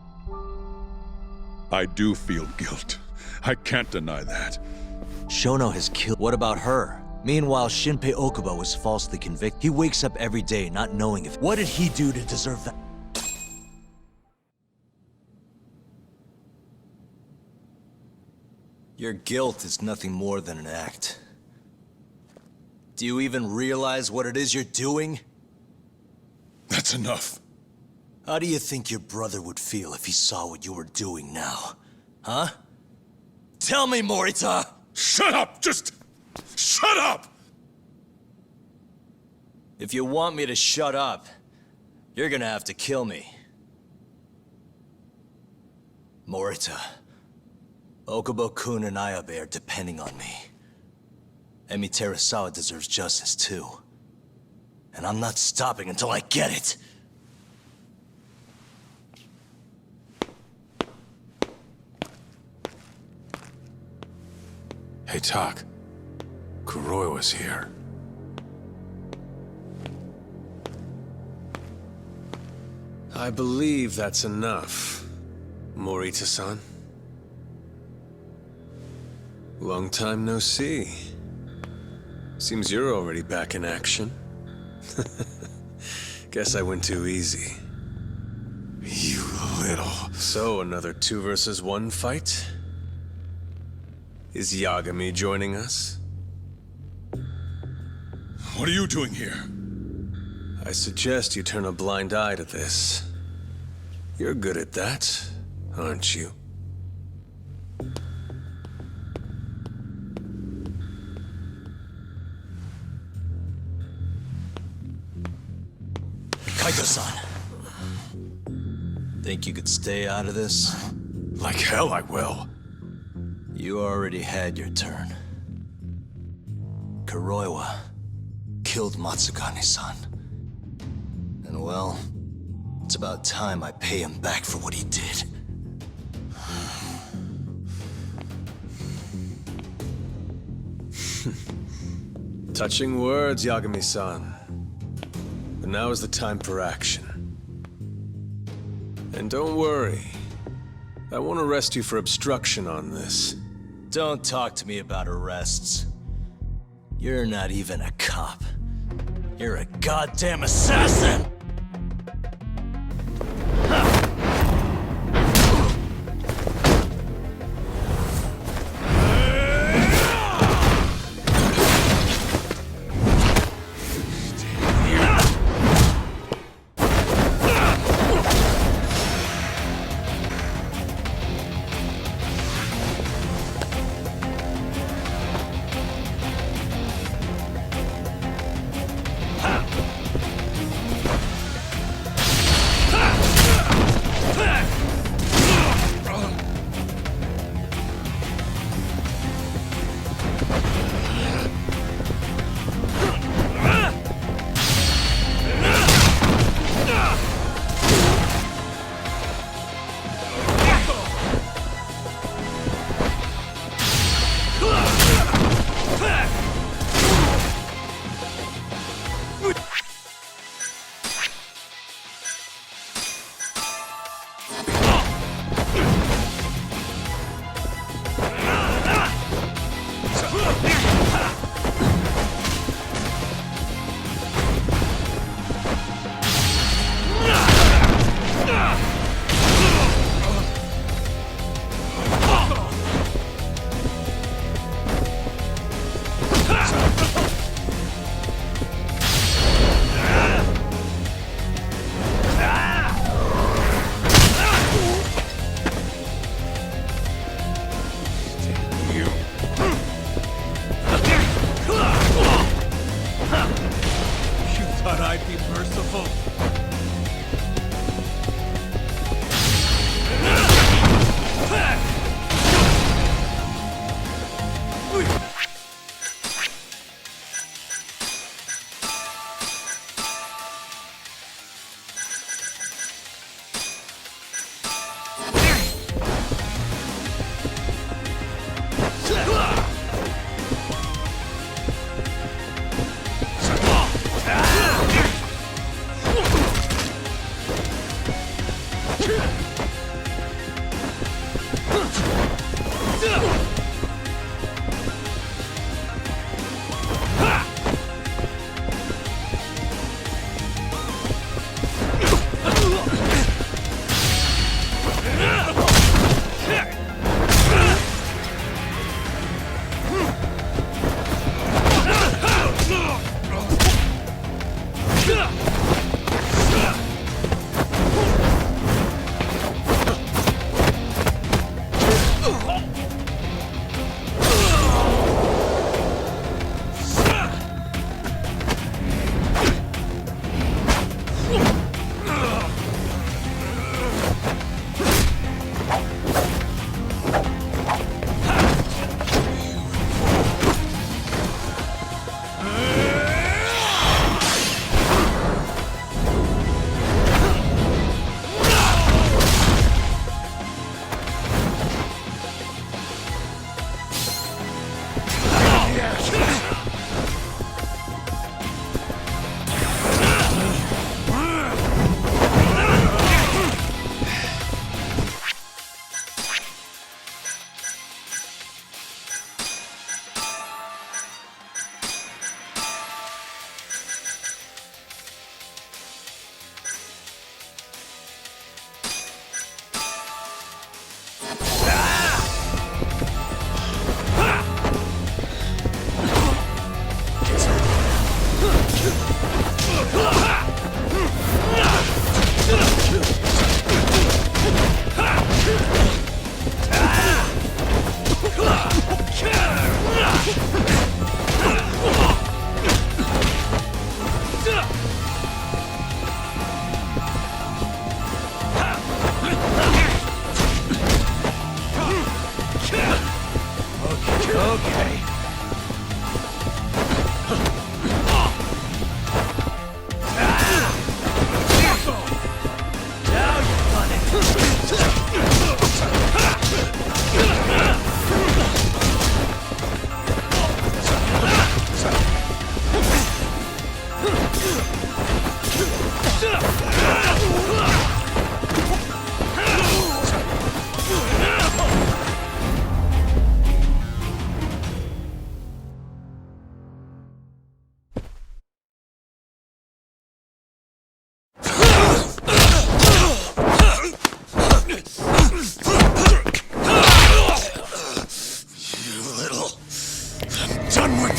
I do feel guilt. I can't deny that. Shono has killed... What about her? Meanwhile, Shinpei Okubo was falsely convicted. He wakes up every day not knowing if... What did he do to deserve that? Your guilt is nothing more than an act. Do you even realize what it is you're doing? That's enough. How do you think your brother would feel if he saw what you were doing now? Huh? Tell me, Morita! Shut up! Just... shut up! If you want me to shut up, you're gonna have to kill me. Morita, Okubo-kun and Ayabe are depending on me. Emi Terasawa deserves justice too. And I'm not stopping until I get it! Hey, Tak. Kuroi was here. I believe that's enough, Morita-san. Long time no see. Seems you're already back in action. Guess I went too easy. You little... So, another 2 versus 1 fight? Is Yagami joining us? What are you doing here? I suggest you turn a blind eye to this. You're good at that, aren't you? Kaito-san. Think you could stay out of this? Like hell I will. You already had your turn. Kuroiwa killed Matsugane-san. And well, it's about time I pay him back for what he did. Touching words, Yagami-san. But now is the time for action. And don't worry, I won't arrest you for obstruction on this. Don't talk to me about arrests. You're not even a cop. You're a goddamn assassin!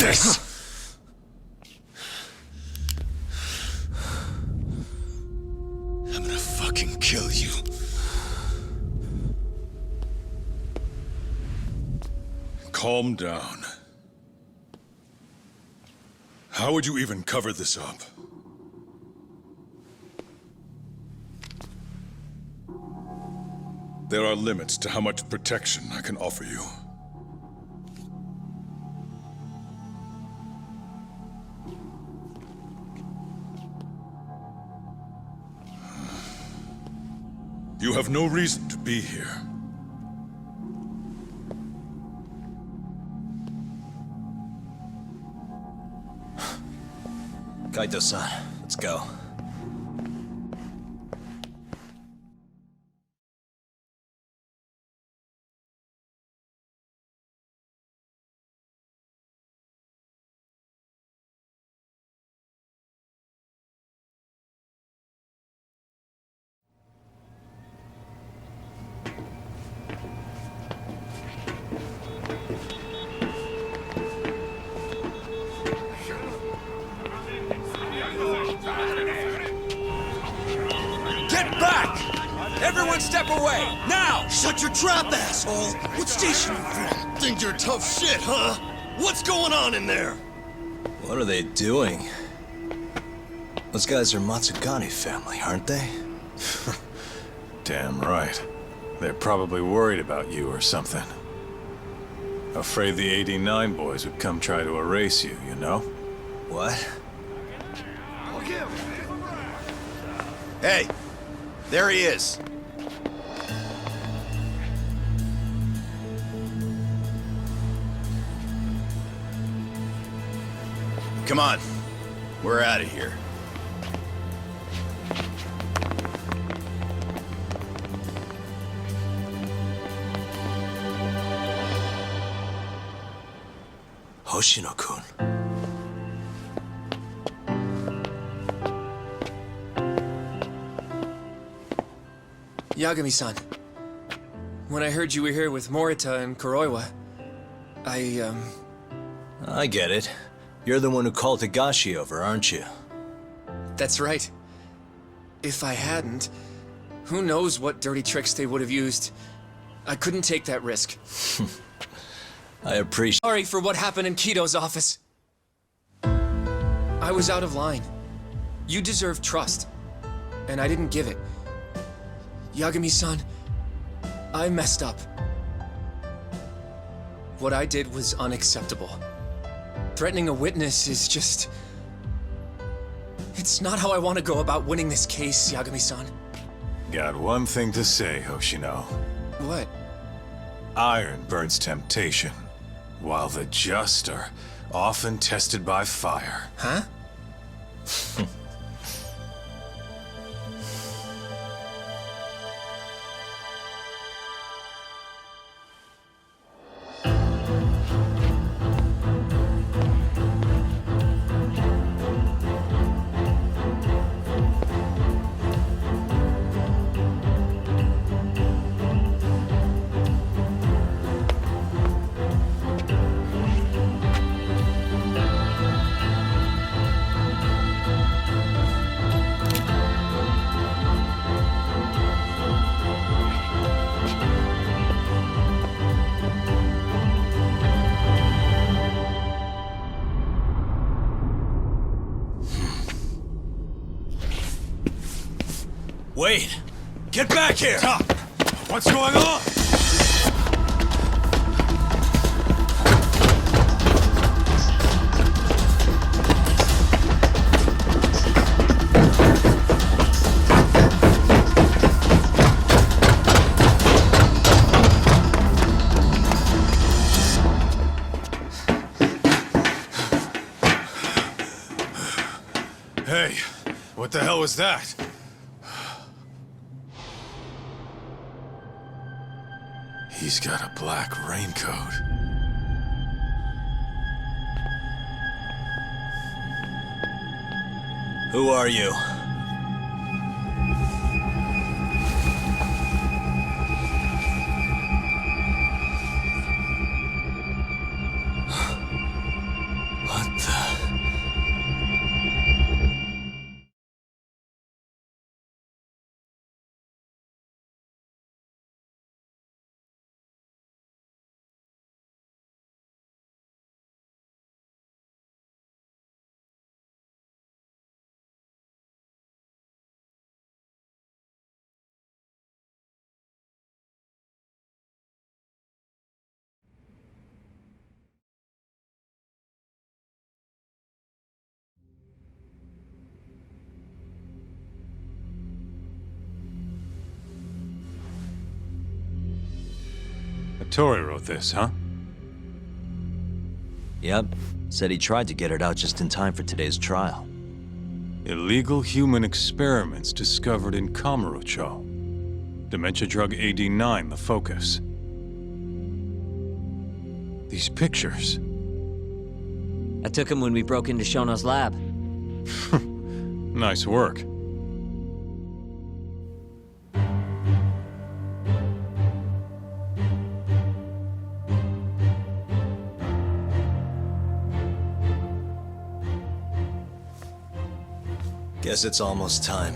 this! I'm gonna fucking kill you. Calm down. How would you even cover this up? There are limits to how much protection I can offer you. You have no reason to be here. Kaito-san, let's go. Everyone step away, now! Shut your trap, asshole! What station you from? Think you're tough shit, huh? What's going on in there? What are they doing? Those guys are Matsugane family, aren't they? Damn right. They're probably worried about you or something. Afraid the 89 boys would come try to erase you, you know? What? Hey! There he is! Come on. We're out of here. Hoshino-kun. Yagami-san. When I heard you were here with Morita and Kuroiwa, I get it. You're the one who called Higashi over, aren't you? That's right. If I hadn't, who knows what dirty tricks they would have used. I couldn't take that risk. I appreciate— Sorry for what happened in Kito's office. I was out of line. You deserve trust, and I didn't give it. Yagami-san, I messed up. What I did was unacceptable. Threatening a witness is just... It's not how I want to go about winning this case, Yagami-san. Got one thing to say, Hoshino. What? Iron burns temptation, while the just are often tested by fire. Huh? Wait! Get back here! Stop! What's going on? Hey, what the hell was that? He's got a black raincoat. Who are you? Tori wrote this, huh? Yep. Said he tried to get it out just in time for today's trial. Illegal human experiments discovered in Kamurocho. Dementia drug AD9, the focus. These pictures. I took him when we broke into Shono's lab. Nice work. Guess it's almost time.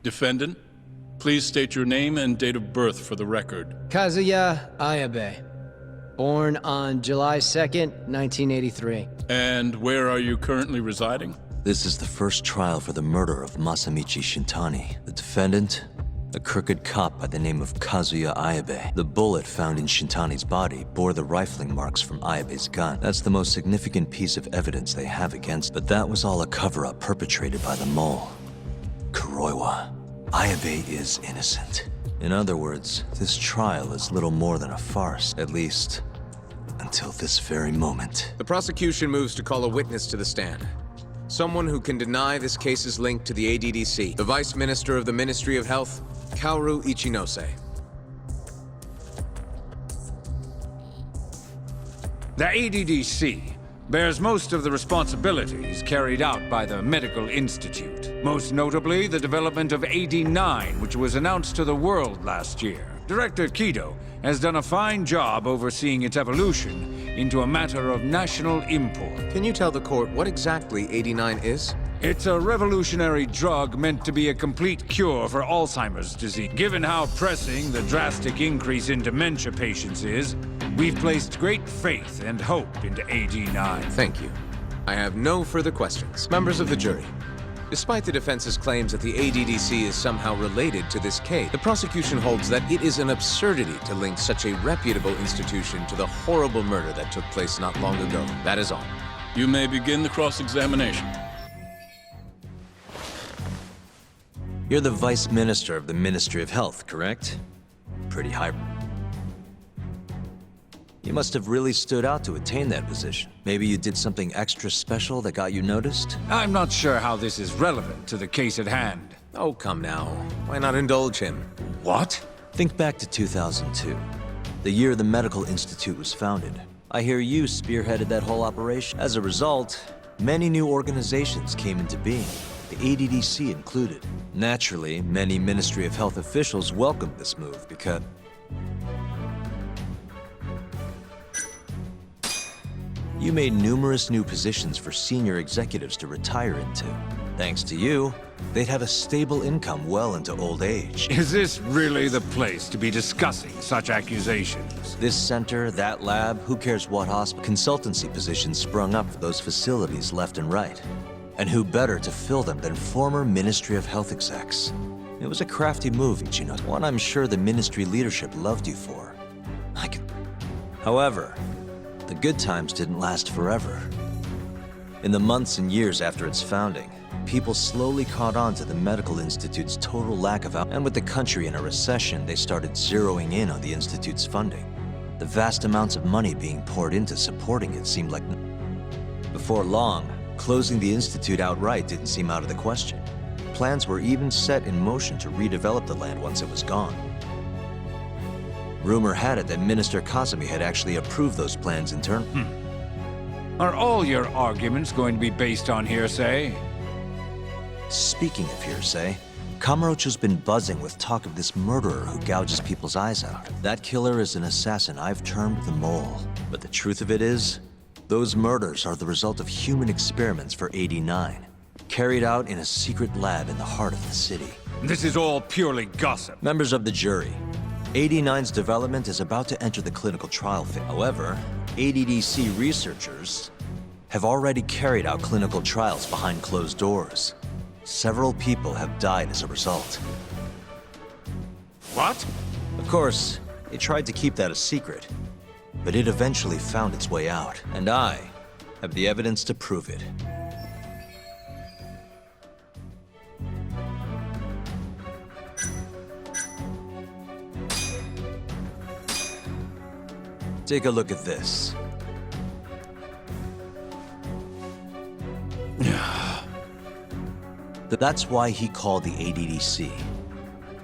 Defendant, please state your name and date of birth for the record. Kazuya Ayabe. Born on July 2nd, 1983. And where are you currently residing? This is the first trial for the murder of Masamichi Shintani. The defendant, a crooked cop by the name of Kazuya Ayabe. The bullet found in Shintani's body bore the rifling marks from Ayabe's gun. That's the most significant piece of evidence they have against, but that was all a cover-up perpetrated by the mole, Kuroiwa. Ayabe is innocent. In other words, this trial is little more than a farce, at least until this very moment. The prosecution moves to call a witness to the stand. Someone who can deny this case's link to the ADDC, the Vice Minister of the Ministry of Health, Kaoru Ichinose. The ADDC bears most of the responsibilities carried out by the Medical Institute. Most notably, the development of AD9, which was announced to the world last year. Director Kido has done a fine job overseeing its evolution into a matter of national import. Can you tell the court what exactly AD9 is? It's a revolutionary drug meant to be a complete cure for Alzheimer's disease. Given how pressing the drastic increase in dementia patients is, we've placed great faith and hope into AD9. Thank you. I have no further questions. Members of the jury, despite the defense's claims that the ADDC is somehow related to this case, the prosecution holds that it is an absurdity to link such a reputable institution to the horrible murder that took place not long ago. That is all. You may begin the cross-examination. You're the Vice Minister of the Ministry of Health, correct? Pretty high. You must have really stood out to attain that position. Maybe you did something extra special that got you noticed? I'm not sure how this is relevant to the case at hand. Oh, come now. Why not indulge him? What? Think back to 2002, the year the Medical Institute was founded. I hear you spearheaded that whole operation. As a result, many new organizations came into being, the ADDC included. Naturally, many Ministry of Health officials welcomed this move because you made numerous new positions for senior executives to retire into. Thanks to you, they'd have a stable income well into old age. Is this really the place to be discussing such accusations? This center, that lab, who cares what hospital? Consultancy positions sprung up for those facilities left and right. And who better to fill them than former Ministry of Health execs? It was a crafty move, Ichino. One I'm sure the ministry leadership loved you for. However, the good times didn't last forever. In the months and years after its founding, people slowly caught on to the Medical Institute's total lack of and with the country in a recession, they started zeroing in on the Institute's funding. The vast amounts of money being poured into supporting it seemed like... Before long, Closing the Institute outright didn't seem out of the question. Plans were even set in motion to redevelop the land once it was gone. Rumor had it that Minister Kazumi had actually approved those plans in turn. Are all your arguments going to be based on hearsay? Speaking of hearsay, Kamurocho's been buzzing with talk of this murderer who gouges people's eyes out. That killer is an assassin I've termed the Mole. But the truth of it is, those murders are the result of human experiments for 89, carried out in a secret lab in the heart of the city. This is all purely gossip. Members of the jury, 89's development is about to enter the clinical trial phase. However, ADDC researchers have already carried out clinical trials behind closed doors. Several people have died as a result. What? Of course, they tried to keep that a secret, but it eventually found its way out, and I have the evidence to prove it. Take a look at this. That's why he called the ADDC.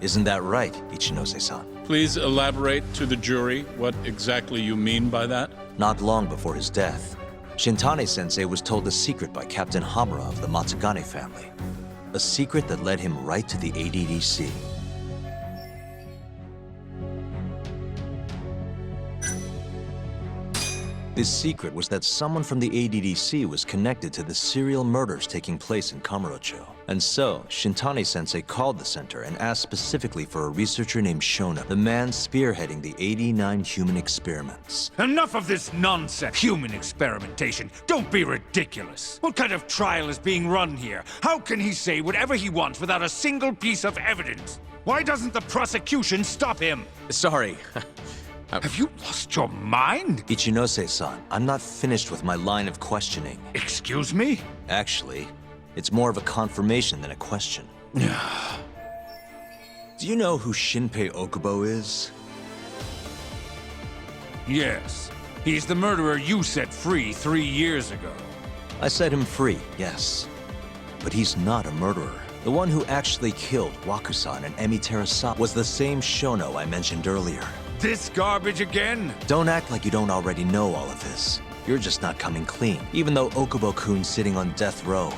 Isn't that right, Ichinose-san? Please elaborate to the jury what exactly you mean by that. Not long before his death, Shintane-sensei was told a secret by Captain Hamura of the Matsugane family. A secret that led him right to the ADDC. This secret was that someone from the ADDC was connected to the serial murders taking place in Kamurocho. And so, Shintane-sensei called the center and asked specifically for a researcher named Shona, the man spearheading the 89 human experiments. Enough of this nonsense! Human experimentation! Don't be ridiculous! What kind of trial is being run here? How can he say whatever he wants without a single piece of evidence? Why doesn't the prosecution stop him? Sorry. Have you lost your mind? Ichinose-san, I'm not finished with my line of questioning. Excuse me? Actually, it's more of a confirmation than a question. Do you know who Shinpei Okubo is? Yes. He's the murderer you set free 3 years ago. I set him free, yes. But he's not a murderer. The one who actually killed Wakusan and Emi Terasawa was the same Shono I mentioned earlier. This garbage again? Don't act like you don't already know all of this. You're just not coming clean, even though Okubo-kun's sitting on death row,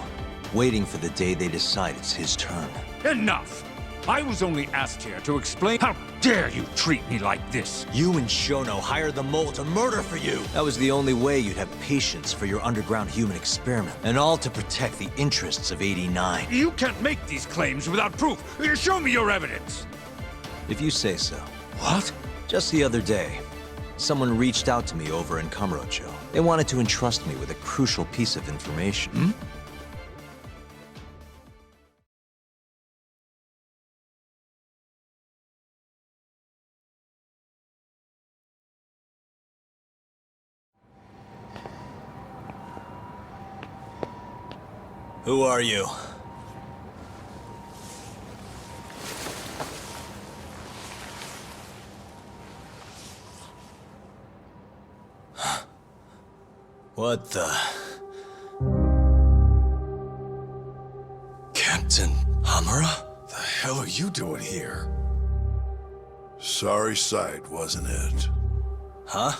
waiting for the day they decide it's his turn. Enough! I was only asked here to explain. How dare you treat me like this? You and Shono hired the Mole to murder for you! That was the only way you'd have patience for your underground human experiment, and all to protect the interests of 89. You can't make these claims without proof. Show me your evidence! If you say so. What? Just the other day, someone reached out to me over in Kamurocho. They wanted to entrust me with a crucial piece of information. Who are you? What the... Captain Hamura? The hell are you doing here? Sorry sight, wasn't it? Huh?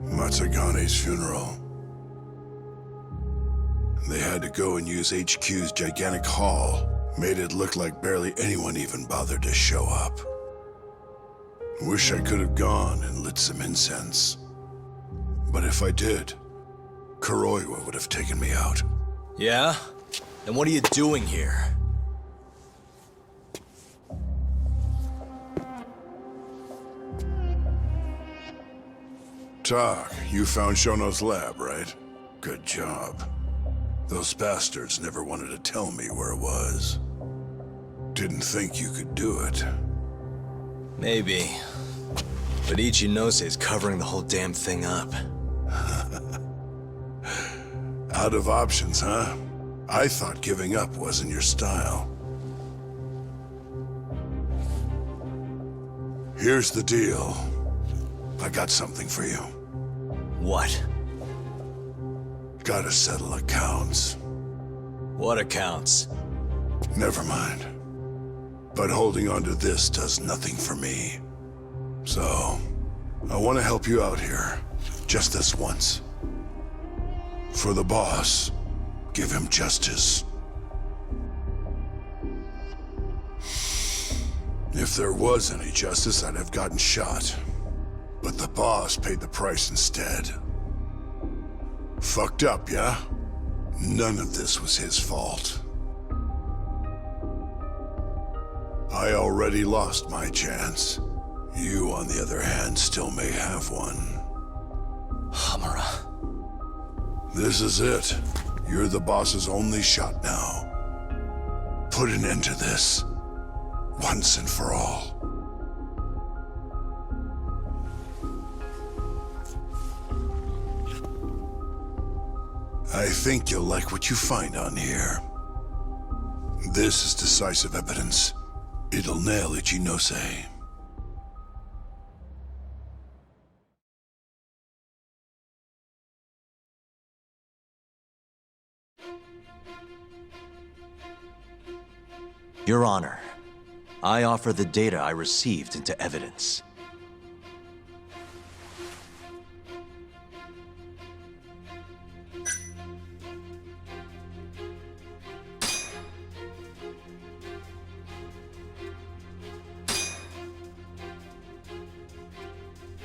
Matsugane's funeral. They had to go and use HQ's gigantic hall. Made it look like barely anyone even bothered to show up. Wish I could have gone and lit some incense. But if I did, Kuroiwa would have taken me out. Yeah? Then what are you doing here? Tak, you found Shono's lab, right? Good job. Those bastards never wanted to tell me where it was. Didn't think you could do it. Maybe. But Ichinose covering the whole damn thing up. Out of options, huh? I thought giving up wasn't your style. Here's the deal. I got something for you. What? Gotta settle accounts. What accounts? Never mind. But holding on to this does nothing for me. So, I want to help you out here. Just this once. For the boss, give him justice. If there was any justice, I'd have gotten shot. But the boss paid the price instead. Fucked up, yeah? None of this was his fault. I already lost my chance. You, on the other hand, still may have one. Hamura. This is it. You're the boss's only shot now. Put an end to this. Once and for all. I think you'll like what you find on here. This is decisive evidence. It'll nail Ichinose. Your Honor, I offer the data I received into evidence.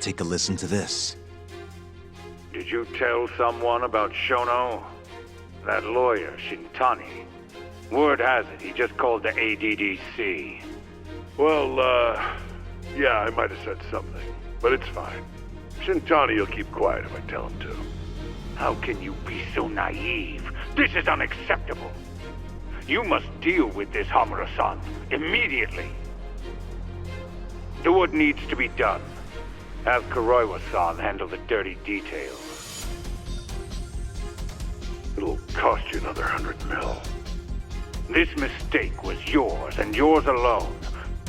Take a listen to this. Did you tell someone about Shono? That lawyer, Shintani. Word has it, he just called the ADDC. Well, yeah, I might have said something, but it's fine. Shintani will keep quiet if I tell him to. How can you be so naive? This is unacceptable. You must deal with this, Hamura-san, immediately. Do what needs to be done. Have Kuroiwa-san handle the dirty details. It'll cost you another 100 mil. This mistake was yours, and yours alone.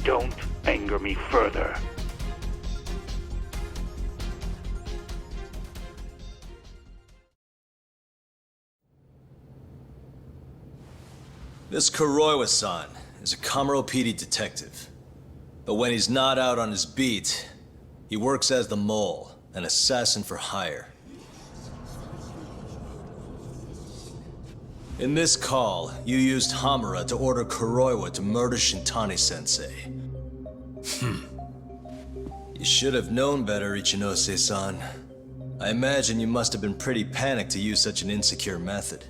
Don't anger me further. This Kuroiwa-san is a Kamuro PD detective. But when he's not out on his beat, he works as the mole, an assassin for hire. In this call, you used Hamura to order Kuroiwa to murder Shintani-sensei. You should have known better, Ichinose-san. I imagine you must have been pretty panicked to use such an insecure method.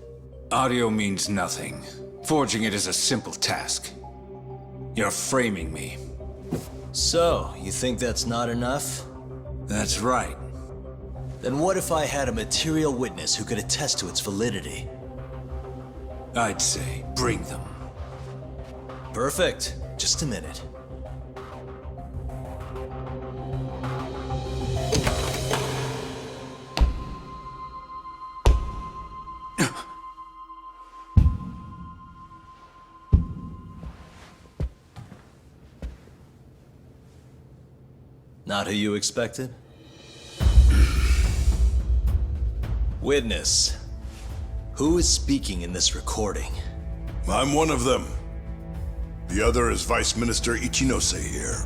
Audio means nothing. Forging it is a simple task. You're framing me. So, you think that's not enough? That's right. Then what if I had a material witness who could attest to its validity? I'd say, bring them. Perfect. Just a minute. Not who you expected? Witness. Who is speaking in this recording? I'm one of them. The other is Vice Minister Ichinose here.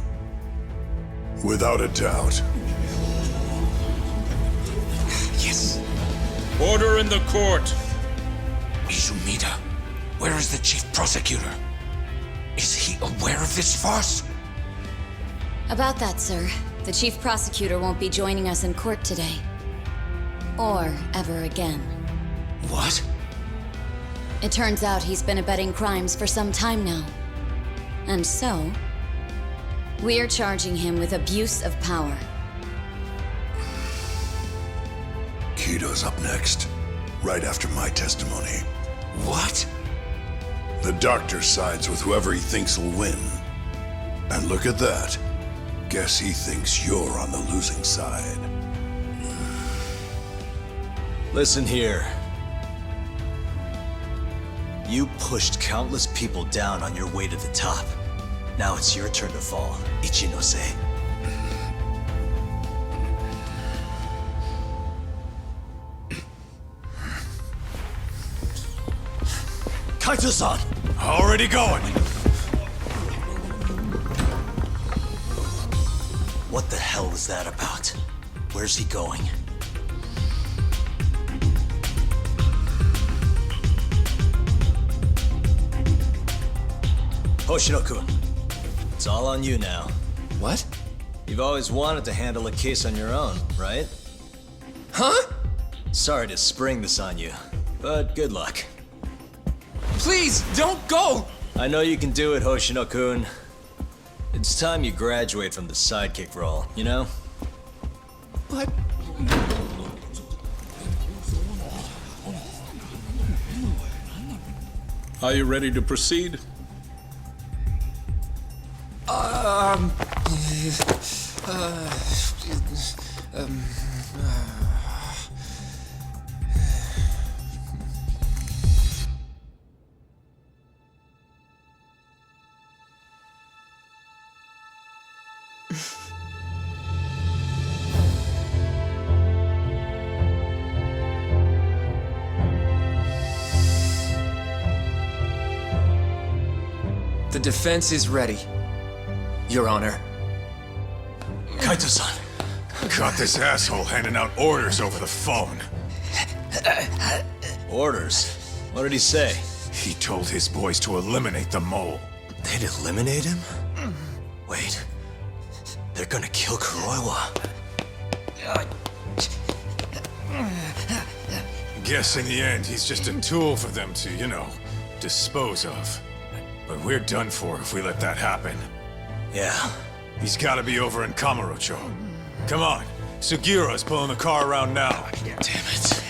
Without a doubt. Yes. Order in the court. Izumida, where is the chief prosecutor? Is he aware of this farce? About that, sir. The chief prosecutor won't be joining us in court today. Or ever again. What? It turns out he's been abetting crimes for some time now. And so, we're charging him with abuse of power. Kido's up next, right after my testimony. What? The doctor sides with whoever he thinks will win. And look at that. Guess he thinks you're on the losing side. Listen here. You pushed countless people down on your way to the top. Now it's your turn to fall, Ichinose. Kaito-san! Already going! What the hell is that about? Where's he going? Hoshino-kun, it's all on you now. What? You've always wanted to handle a case on your own, right? Huh? Sorry to spring this on you, but good luck. Please, don't go! I know you can do it, Hoshino-kun. It's time you graduate from the sidekick role, you know? But... Are you ready to proceed? The defense is ready, Your Honor. Kaito-san! Got this asshole handing out orders over the phone. Orders? What did he say? He told his boys to eliminate the mole. They'd eliminate him? Wait. They're gonna kill Kuroiwa. Guess in the end, he's just a tool for them to, you know, dispose of. But we're done for if we let that happen. Yeah. He's gotta be over in Kamurocho. Come on, Sugiura's pulling the car around now. Damn it.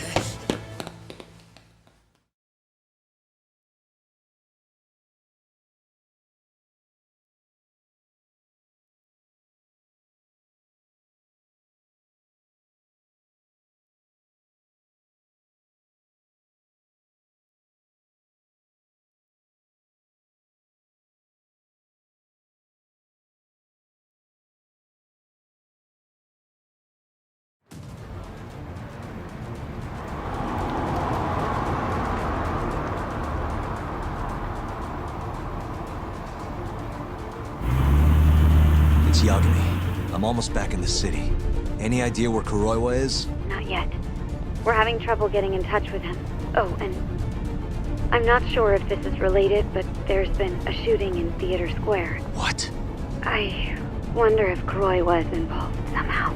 It's Yagami. I'm almost back in the city. Any idea where Kuroiwa is? Not yet. We're having trouble getting in touch with him. Oh, and I'm not sure if this is related, but there's been a shooting in Theater Square. What? I wonder if Kuroiwa is involved somehow.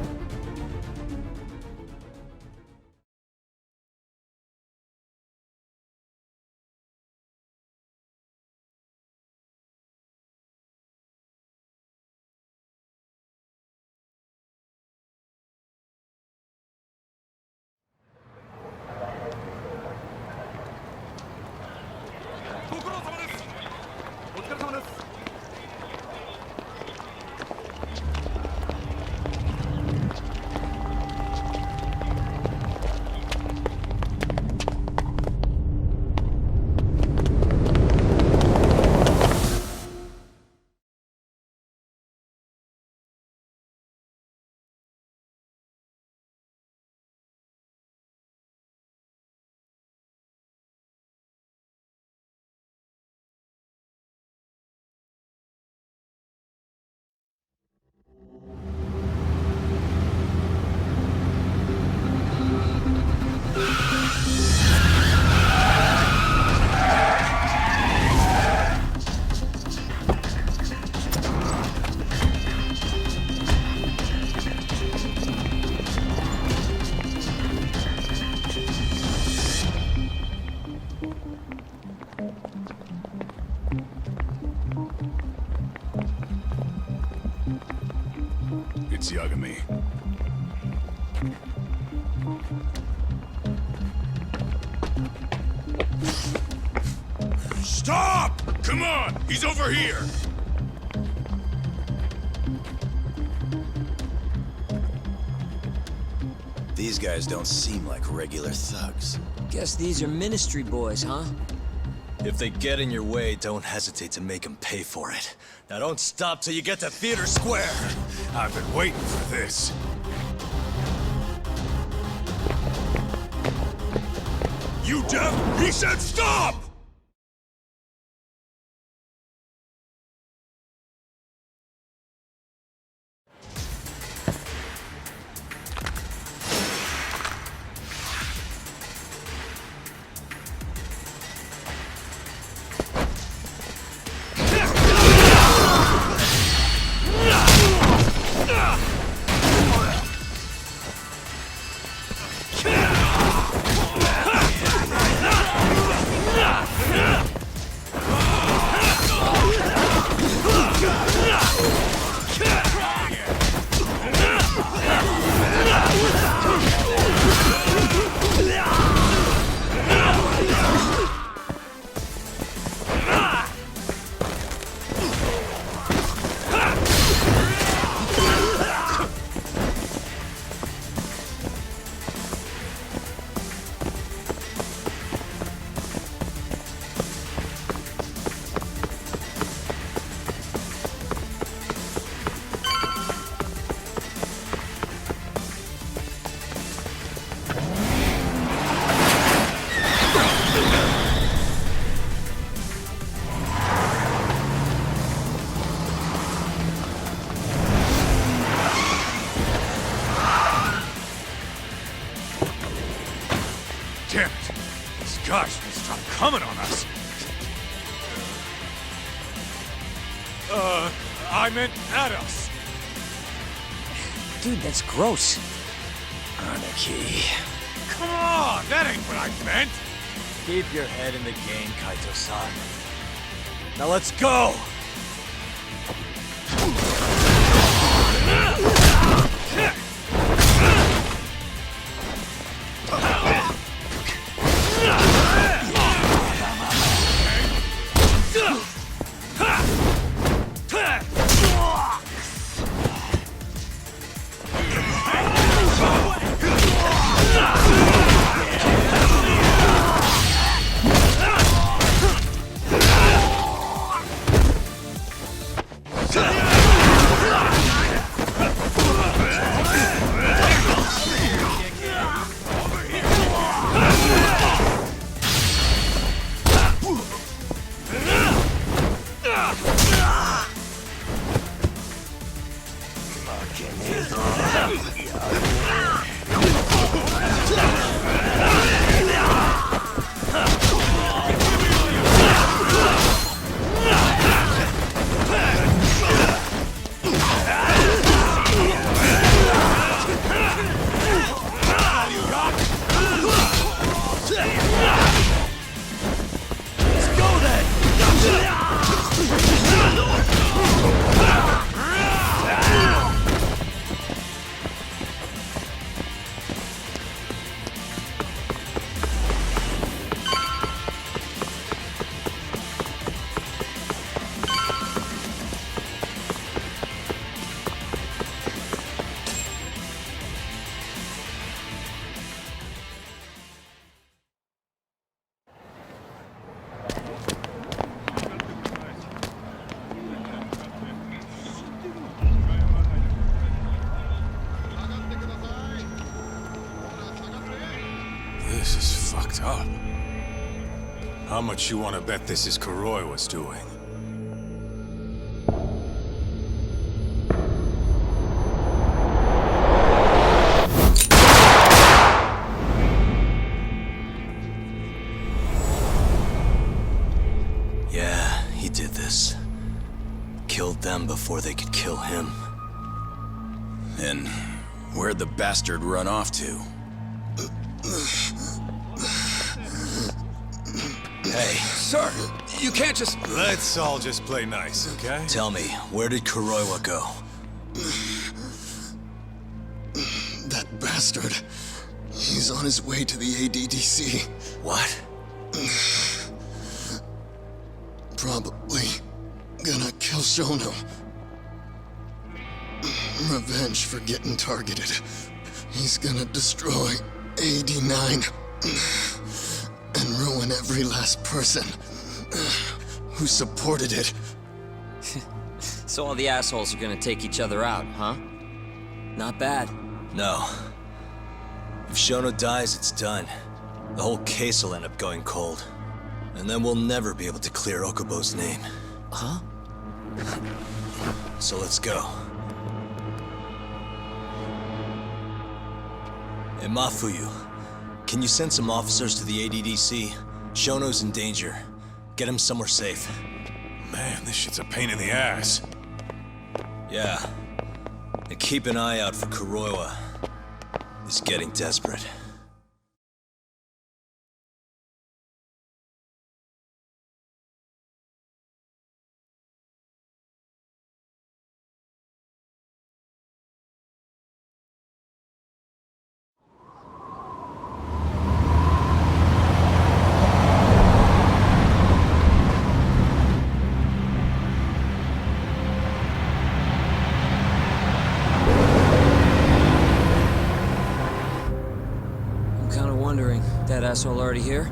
It's Yagami. Stop! Come on! He's over here! These guys don't seem like regular thugs. Guess these are ministry boys, huh? If they get in your way, don't hesitate to make them pay for it. Now don't stop till you get to Theater Square! I've been waiting for this. You deaf? He said stop! Gosh, stop coming on us. I meant at us. Dude, that's gross. Anarchy. Come on, that ain't what I meant. Keep your head in the game, Kaito-san. Now let's go! This is fucked up. How much you want to bet this is Kuroiwa's doing? Yeah, he did this. Killed them before they could kill him. And where'd the bastard run off to? Hey. Sir, you can't just... Let's all just play nice, okay? Tell me, where did Kuroiwa go? That bastard. He's on his way to the ADDC. What? Probably gonna kill Shono. Revenge for getting targeted. He's gonna destroy 89 and ruin every last person who supported it. So all the assholes are gonna take each other out, huh? Not bad. No. If Shono dies, it's done. The whole case will end up going cold. And then we'll never be able to clear Okubo's name. Huh? So let's go. Hey, Mafuyu, can you send some officers to the ADDC? Shono's in danger. Get him somewhere safe. Man, this shit's a pain in the ass. Yeah. And keep an eye out for Kuroiwa. He's getting desperate. That asshole already here?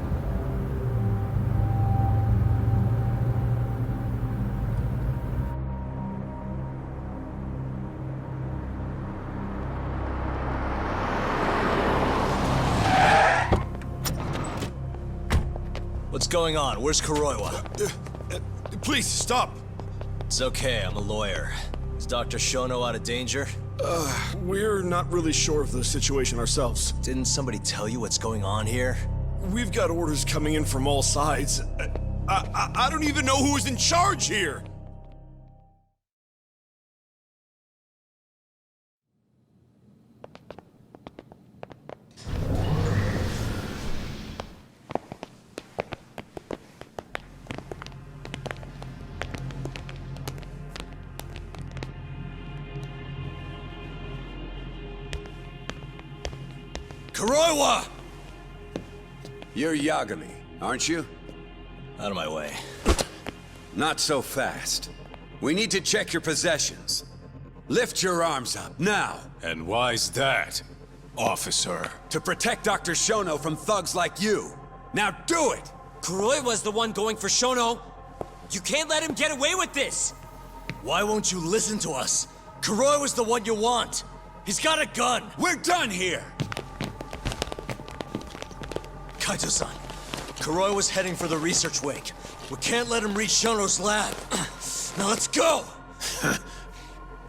What's going on? Where's Kuroiwa? Please, stop! It's okay, I'm a lawyer. Is Dr. Shono out of danger? We're not really sure of the situation ourselves. Didn't somebody tell you what's going on here? We've got orders coming in from all sides. I don't even know who's in charge here! Kuroiwa! You're Yagami, aren't you? Out of my way. Not so fast. We need to check your possessions. Lift your arms up, now! And why's that, officer? To protect Dr. Shono from thugs like you. Now do it! Kuroi was the one going for Shono. You can't let him get away with this! Why won't you listen to us? Kuroi was the one you want. He's got a gun. We're done here! Kaito-san, Kuroi was heading for the research wake. We can't let him reach Shono's lab. Now let's go!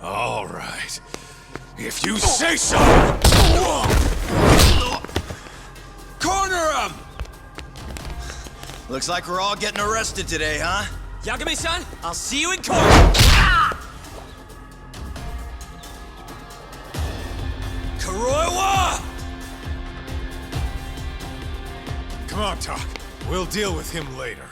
All right. If you say so! Corner him! Looks like we're all getting arrested today, huh? Yagami-san, I'll see you in court! Kuroiwa! Come on, Tak. We'll deal with him later.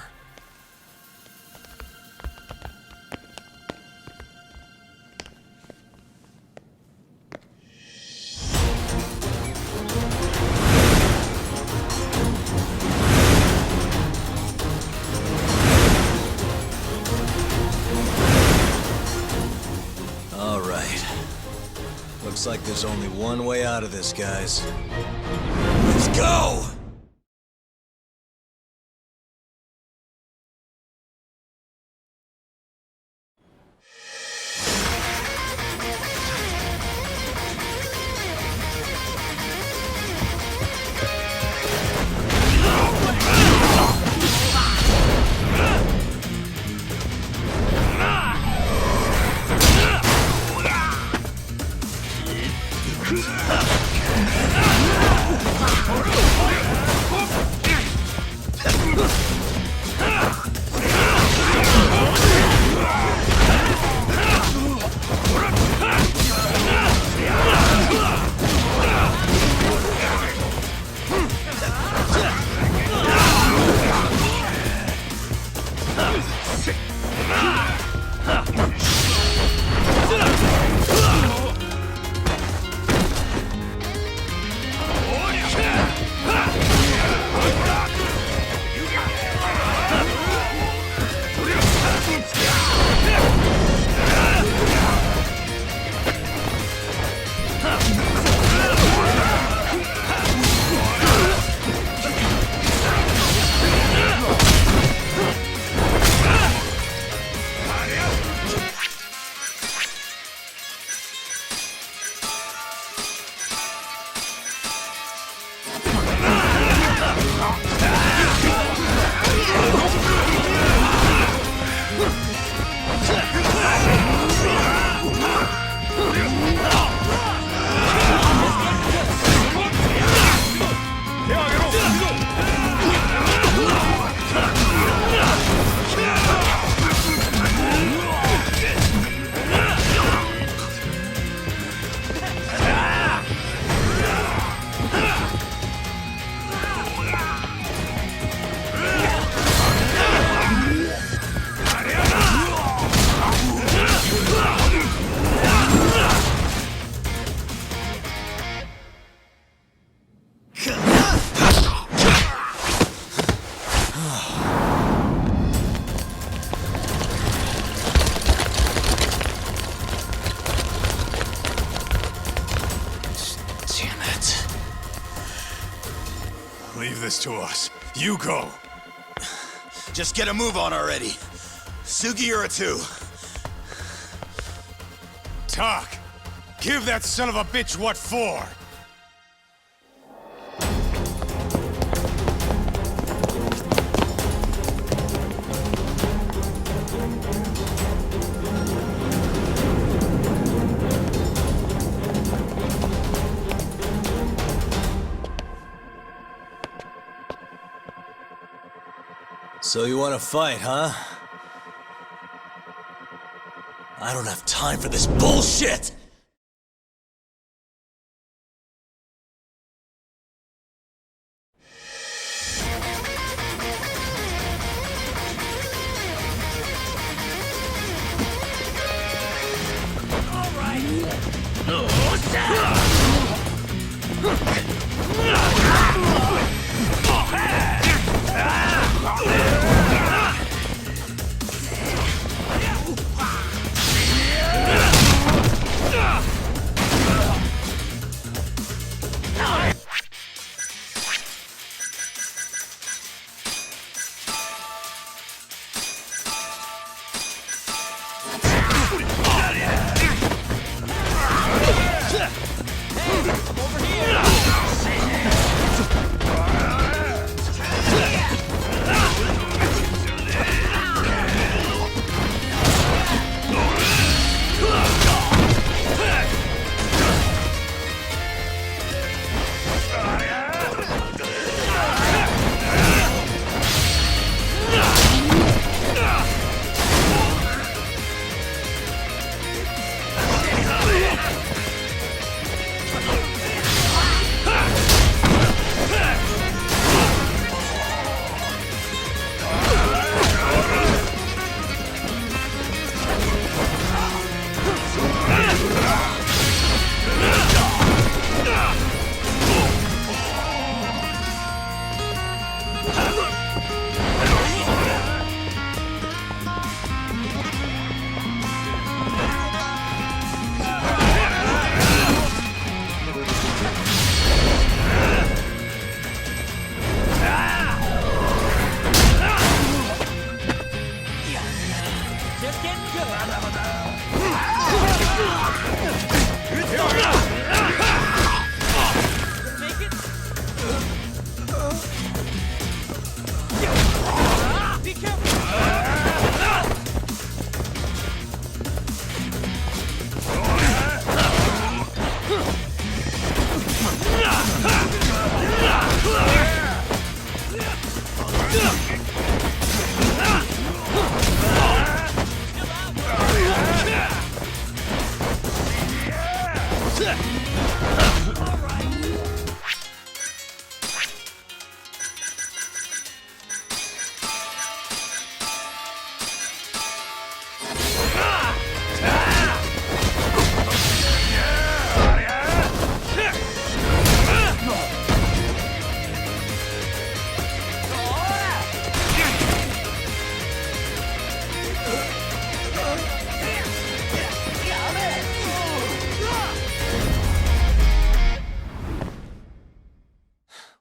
All right. Looks like there's only one way out of this, guys. Let's go! Leave this to us. You go. Just get a move on already. Sugiura-2. Tak! Give that son of a bitch what for! So you want to fight, huh? I don't have time for this bullshit!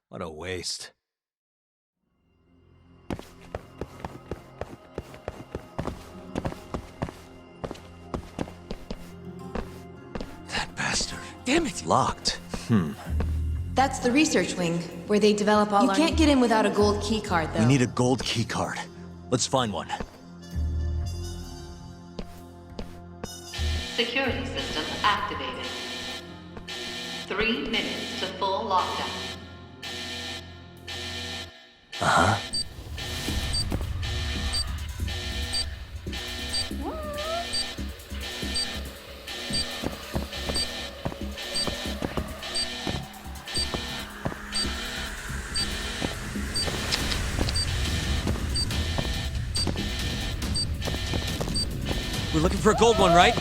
What a waste. That bastard. Damn it! Locked. That's the research wing, where they develop all. You can't get in without a gold key card, though. We need a gold key card. Let's find one. Security system activated. 3 minutes to full lockdown. Uh-huh. We're looking for a gold one, right?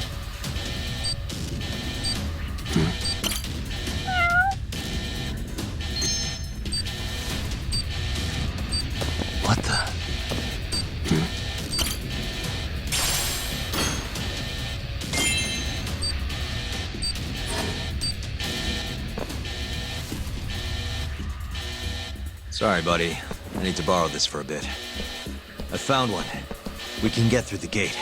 What the? Sorry, buddy. I need to borrow this for a bit. I found one. We can get through the gate.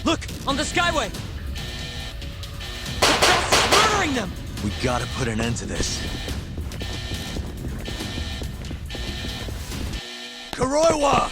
Look! On the Skyway! The press is murdering them! We gotta put an end to this. Kuroiwa!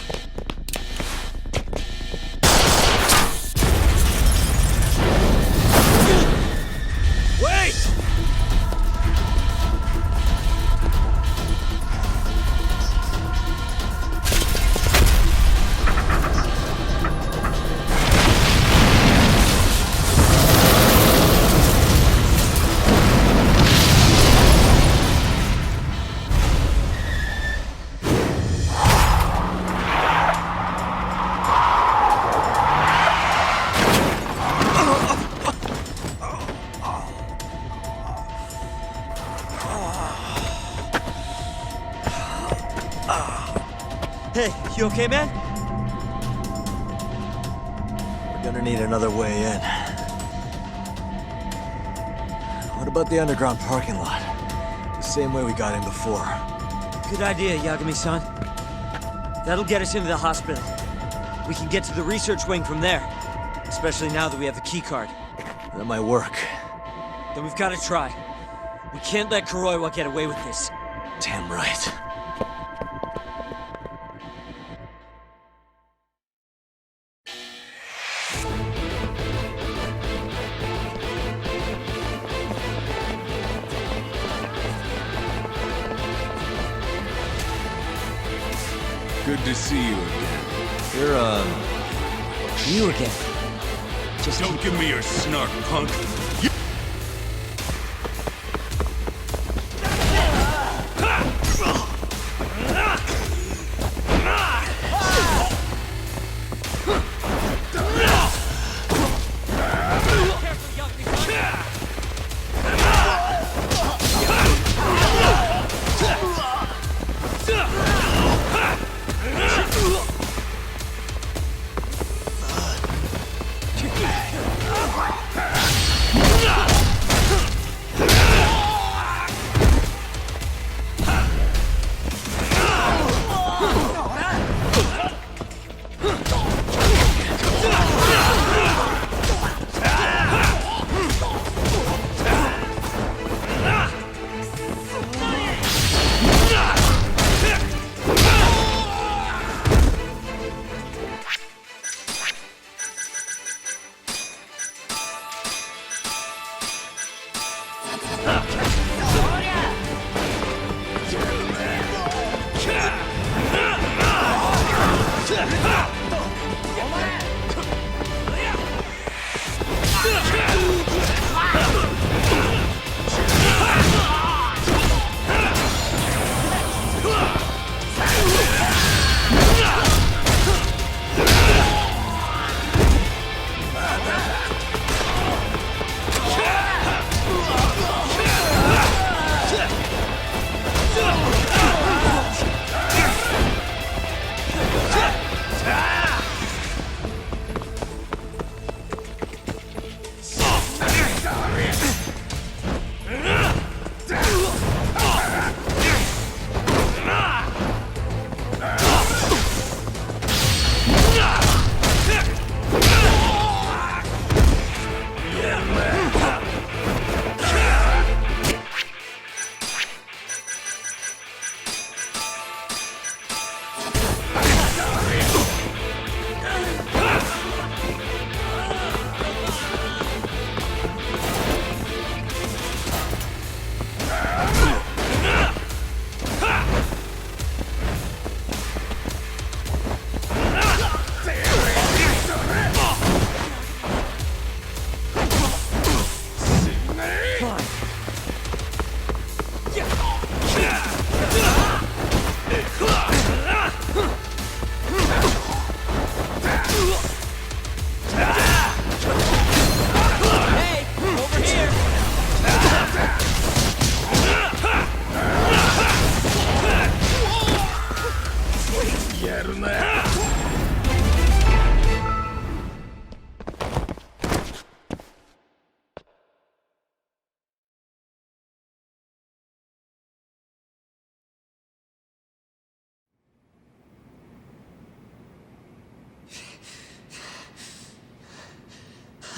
Hey, you okay, man? We're gonna need another way in. What about the underground parking lot? The same way we got in before. Good idea, Yagami-san. That'll get us into the hospital. We can get to the research wing from there. Especially now that we have the keycard. That might work. Then we've got to try. We can't let Kuroiwa get away with this. Damn right. Good to see you again. You're, You again. Just Don't give me your snark, punk.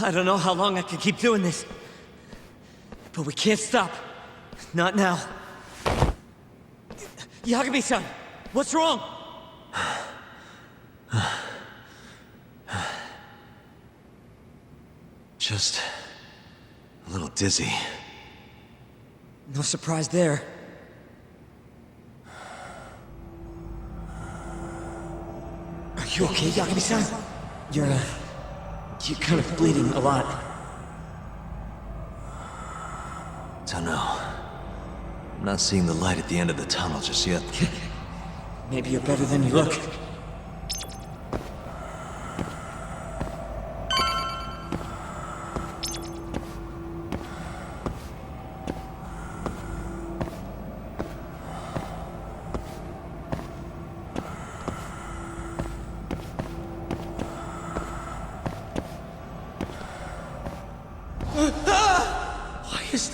I don't know how long I can keep doing this. But we can't stop. Not now. Yagami-san, what's wrong? Just a little dizzy. No surprise there. Are you okay, Yagami-san? You're kind of bleeding a lot. Don't know. I'm not seeing the light at the end of the tunnel just yet. Maybe you're better than you look.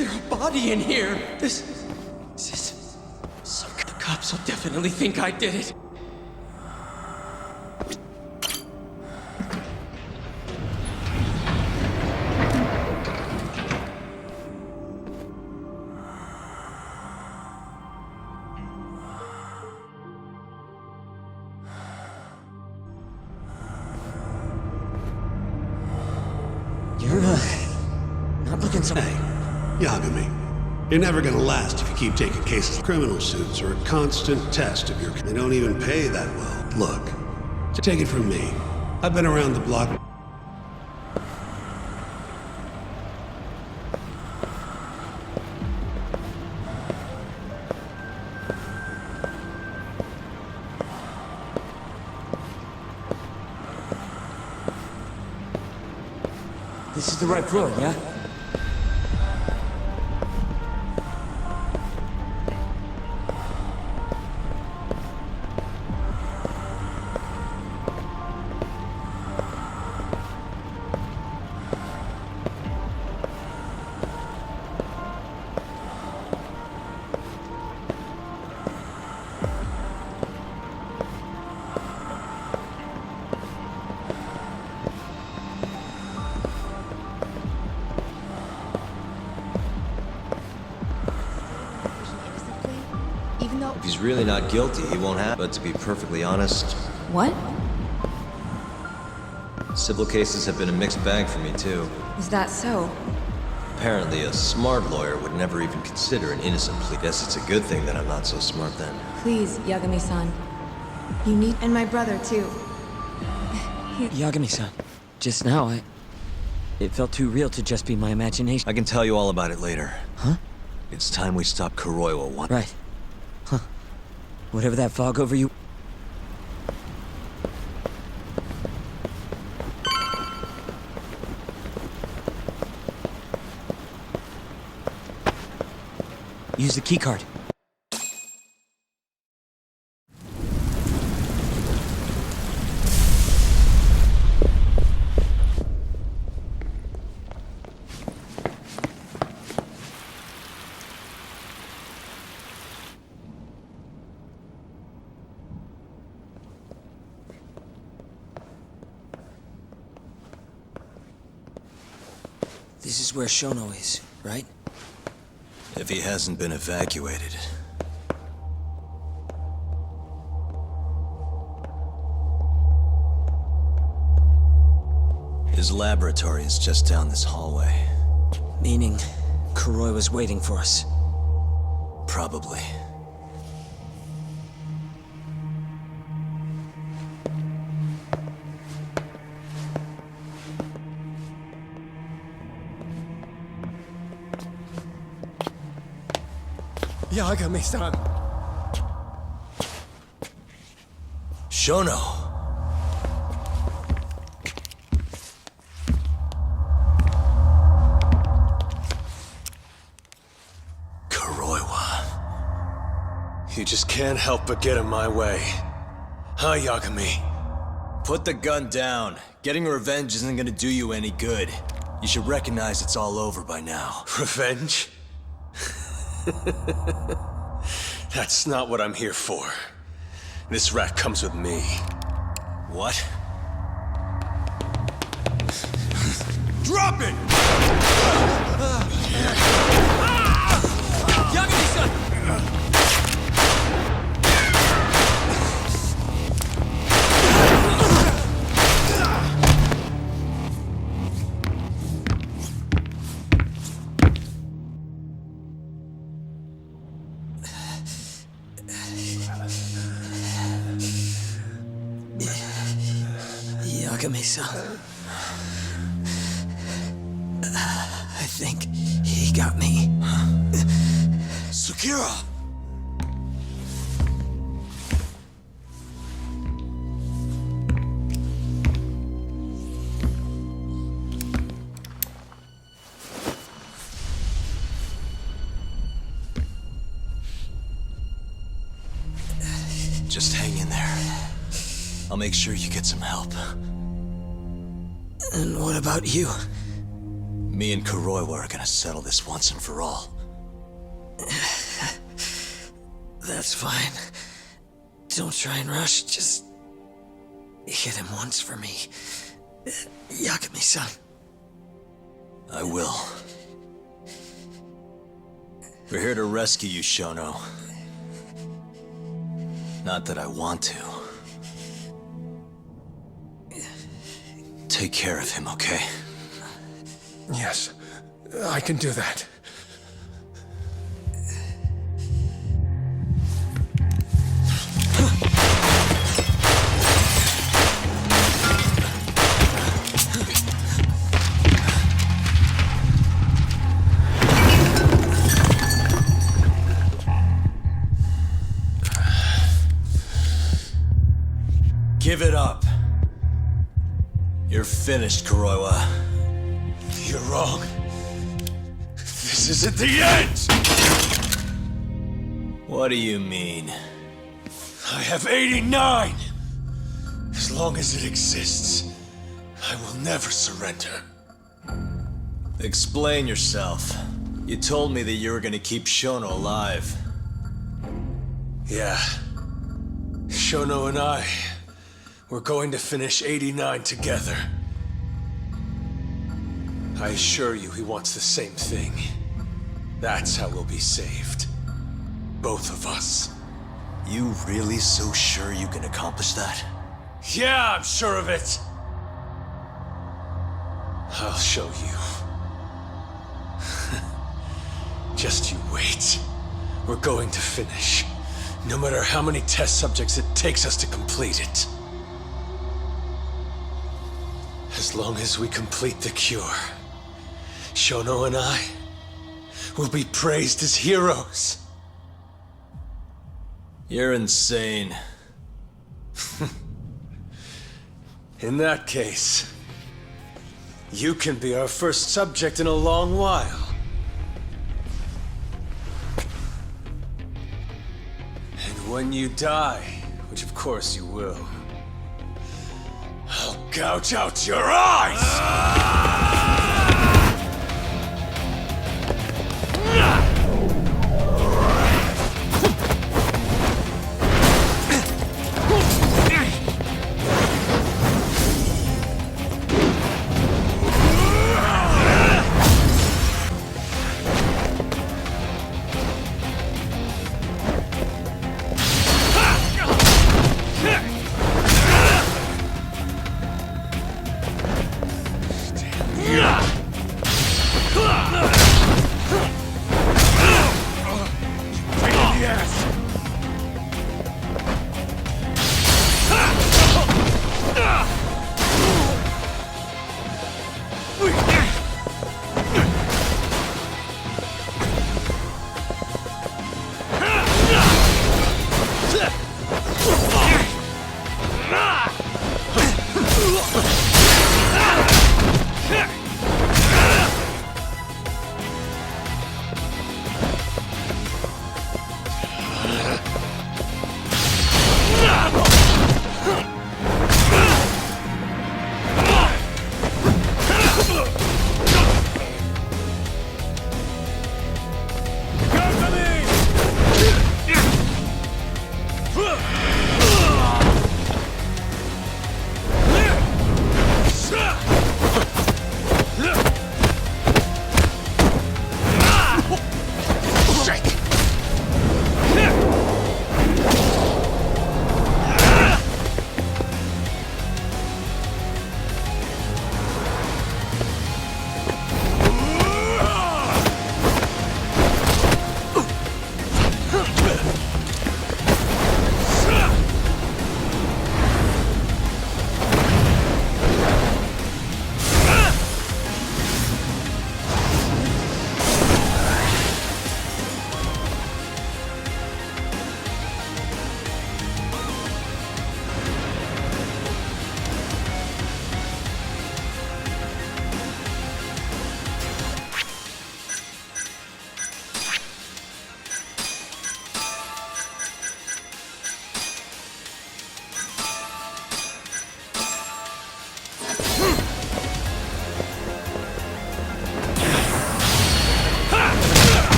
there a body in here? This is... The cops will definitely think I did it. You're, not looking so... Hey, Yagami. You're never gonna last if you keep taking cases. Criminal suits are a constant test of your... They don't even pay that well. Look, take it from me. I've been around the block... This is the right road, yeah? If he's really not guilty, he won't have. But to be perfectly honest... What? Civil cases have been a mixed bag for me, too. Is that so? Apparently, a smart lawyer would never even consider an innocent plea. Guess it's a good thing that I'm not so smart then. Please, Yagami-san. You need... And my brother, too. Yagami-san. Just now, it felt too real to just be my imagination. I can tell you all about it later. Huh? It's time we stop Kuroiwa once. Right. Huh. Whatever that fog over you... Use the keycard. This is where Shono is, right? If he hasn't been evacuated. His laboratory is just down this hallway. Meaning, Kuroi was waiting for us. Probably. Yagami-san. Shono. Kuroiwa. You just can't help but get in my way. Huh, Yagami? Put the gun down. Getting revenge isn't gonna do you any good. You should recognize it's all over by now. Revenge? That's not what I'm here for. This rat comes with me. What? Drop it! Yagami-san! Yagami-san. I think he got me. Sakura! Just hang in there. I'll make sure you get some help. And what about you? Me and Kuroiwa are gonna settle this once and for all. That's fine. Don't try and rush, just hit him once for me. Yakume-san. I will. We're here to rescue you, Shono. Not that I want to. Take care of him, okay? Yes, I can do that. Give it up. You're finished, Kuroiwa. You're wrong. This isn't the end! What do you mean? I have 89! As long as it exists, I will never surrender. Explain yourself. You told me that you were gonna keep Shono alive. Yeah. Shono and I, we're going to finish 89 together. I assure you he wants the same thing. That's how we'll be saved. Both of us. You really so sure you can accomplish that? Yeah, I'm sure of it! I'll show you. Just you wait. We're going to finish. No matter how many test subjects it takes us to complete it. As long as we complete the cure, Shono and I will be praised as heroes. You're insane. In that case, you can be our first subject in a long while. And when you die, which of course you will, I'll gouge out your eyes!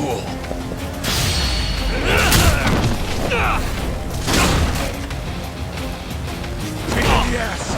fool. Yes!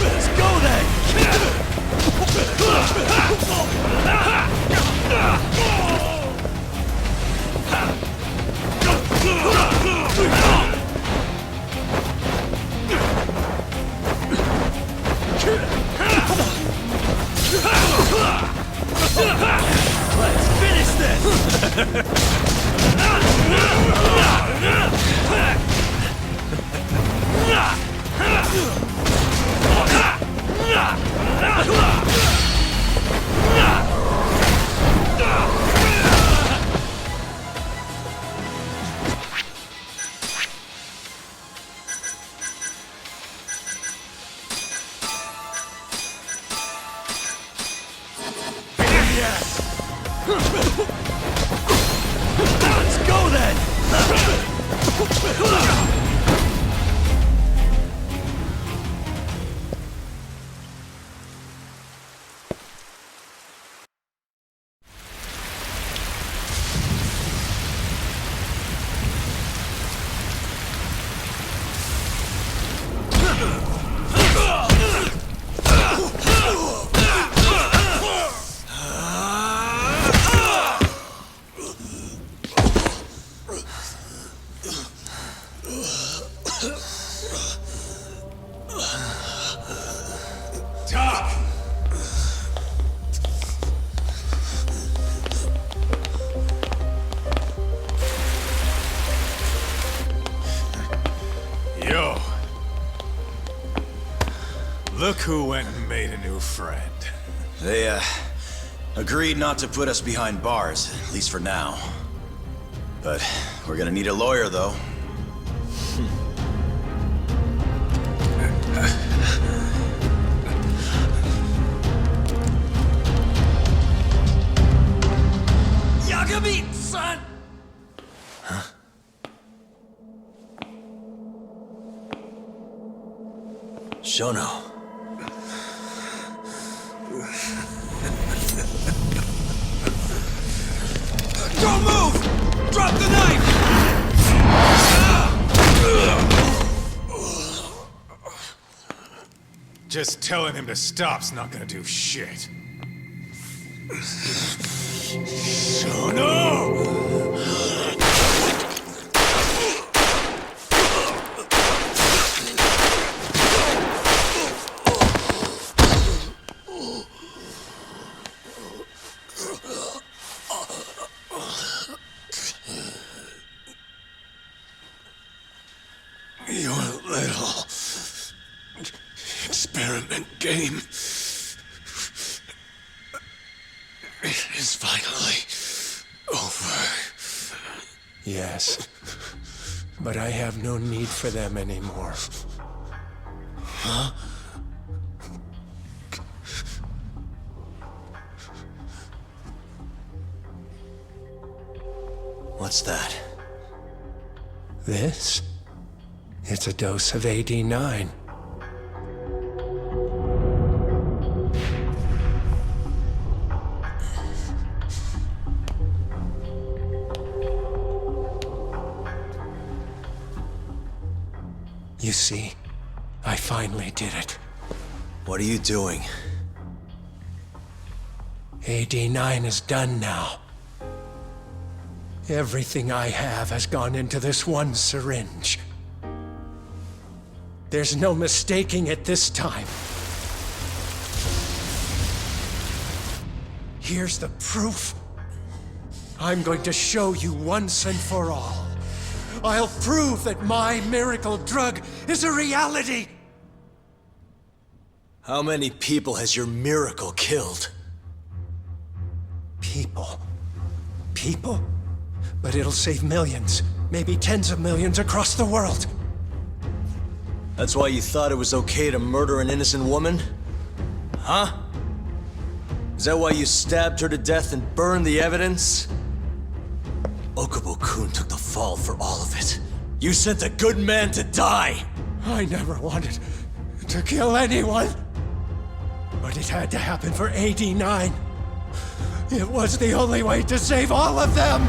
Let's go then! Yo. Look who went and made a new friend. They, agreed not to put us behind bars, at least for now. But we're gonna need a lawyer, though. Yagami, son! Shono. Don't move! Drop the knife! Just telling him to stop's not gonna do shit. Your little experiment game is finally over. Yes, but I have no need for them anymore. Huh? What's that? This? It's a dose of AD9. You see, I finally did it. What are you doing? AD9 is done now. Everything I have has gone into this one syringe. There's no mistaking it this time. Here's the proof. I'm going to show you once and for all. I'll prove that my miracle drug is a reality! How many people has your miracle killed? People. People? But it'll save millions, maybe tens of millions across the world. That's why you thought it was okay to murder an innocent woman? Huh? Is that why you stabbed her to death and burned the evidence? Okubo-kun took the fall for all of it. You sent a good man to die! I never wanted to kill anyone. But it had to happen for AD9. It was the only way to save all of them!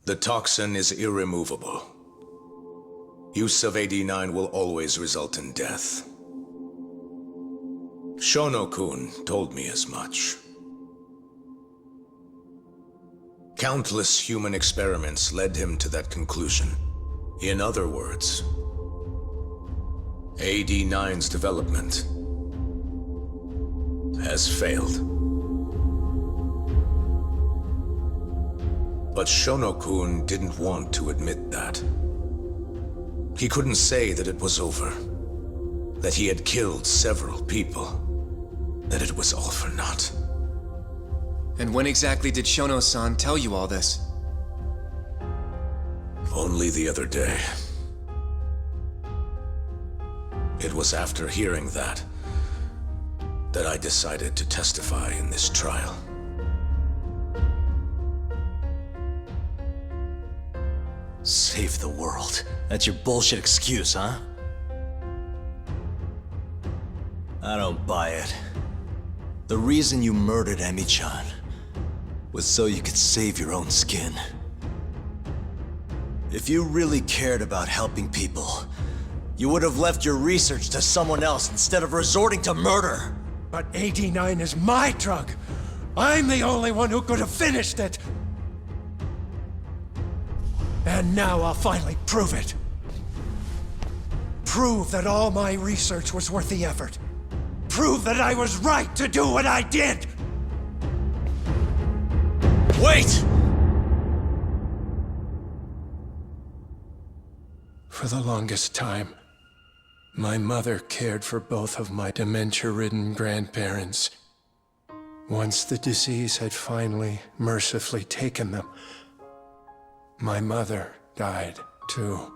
The toxin is irremovable. Use of AD9 will always result in death. Shono-kun told me as much. Countless human experiments led him to that conclusion. In other words, AD9's development has failed. But Shono-kun didn't want to admit that. He couldn't say that it was over, that he had killed several people, that it was all for naught. And when exactly did Shono-san tell you all this? Only the other day. It was after hearing that I decided to testify in this trial. Save the world. That's your bullshit excuse, huh? I don't buy it. The reason you murdered Emi-chan was so you could save your own skin. If you really cared about helping people, you would have left your research to someone else instead of resorting to murder. But AD9 is my drug. I'm the only one who could have finished it. And now I'll finally prove it. Prove that all my research was worth the effort. Prove that I was right to do what I did! Wait! For the longest time, my mother cared for both of my dementia-ridden grandparents. Once the disease had finally, mercifully taken them, my mother died, too.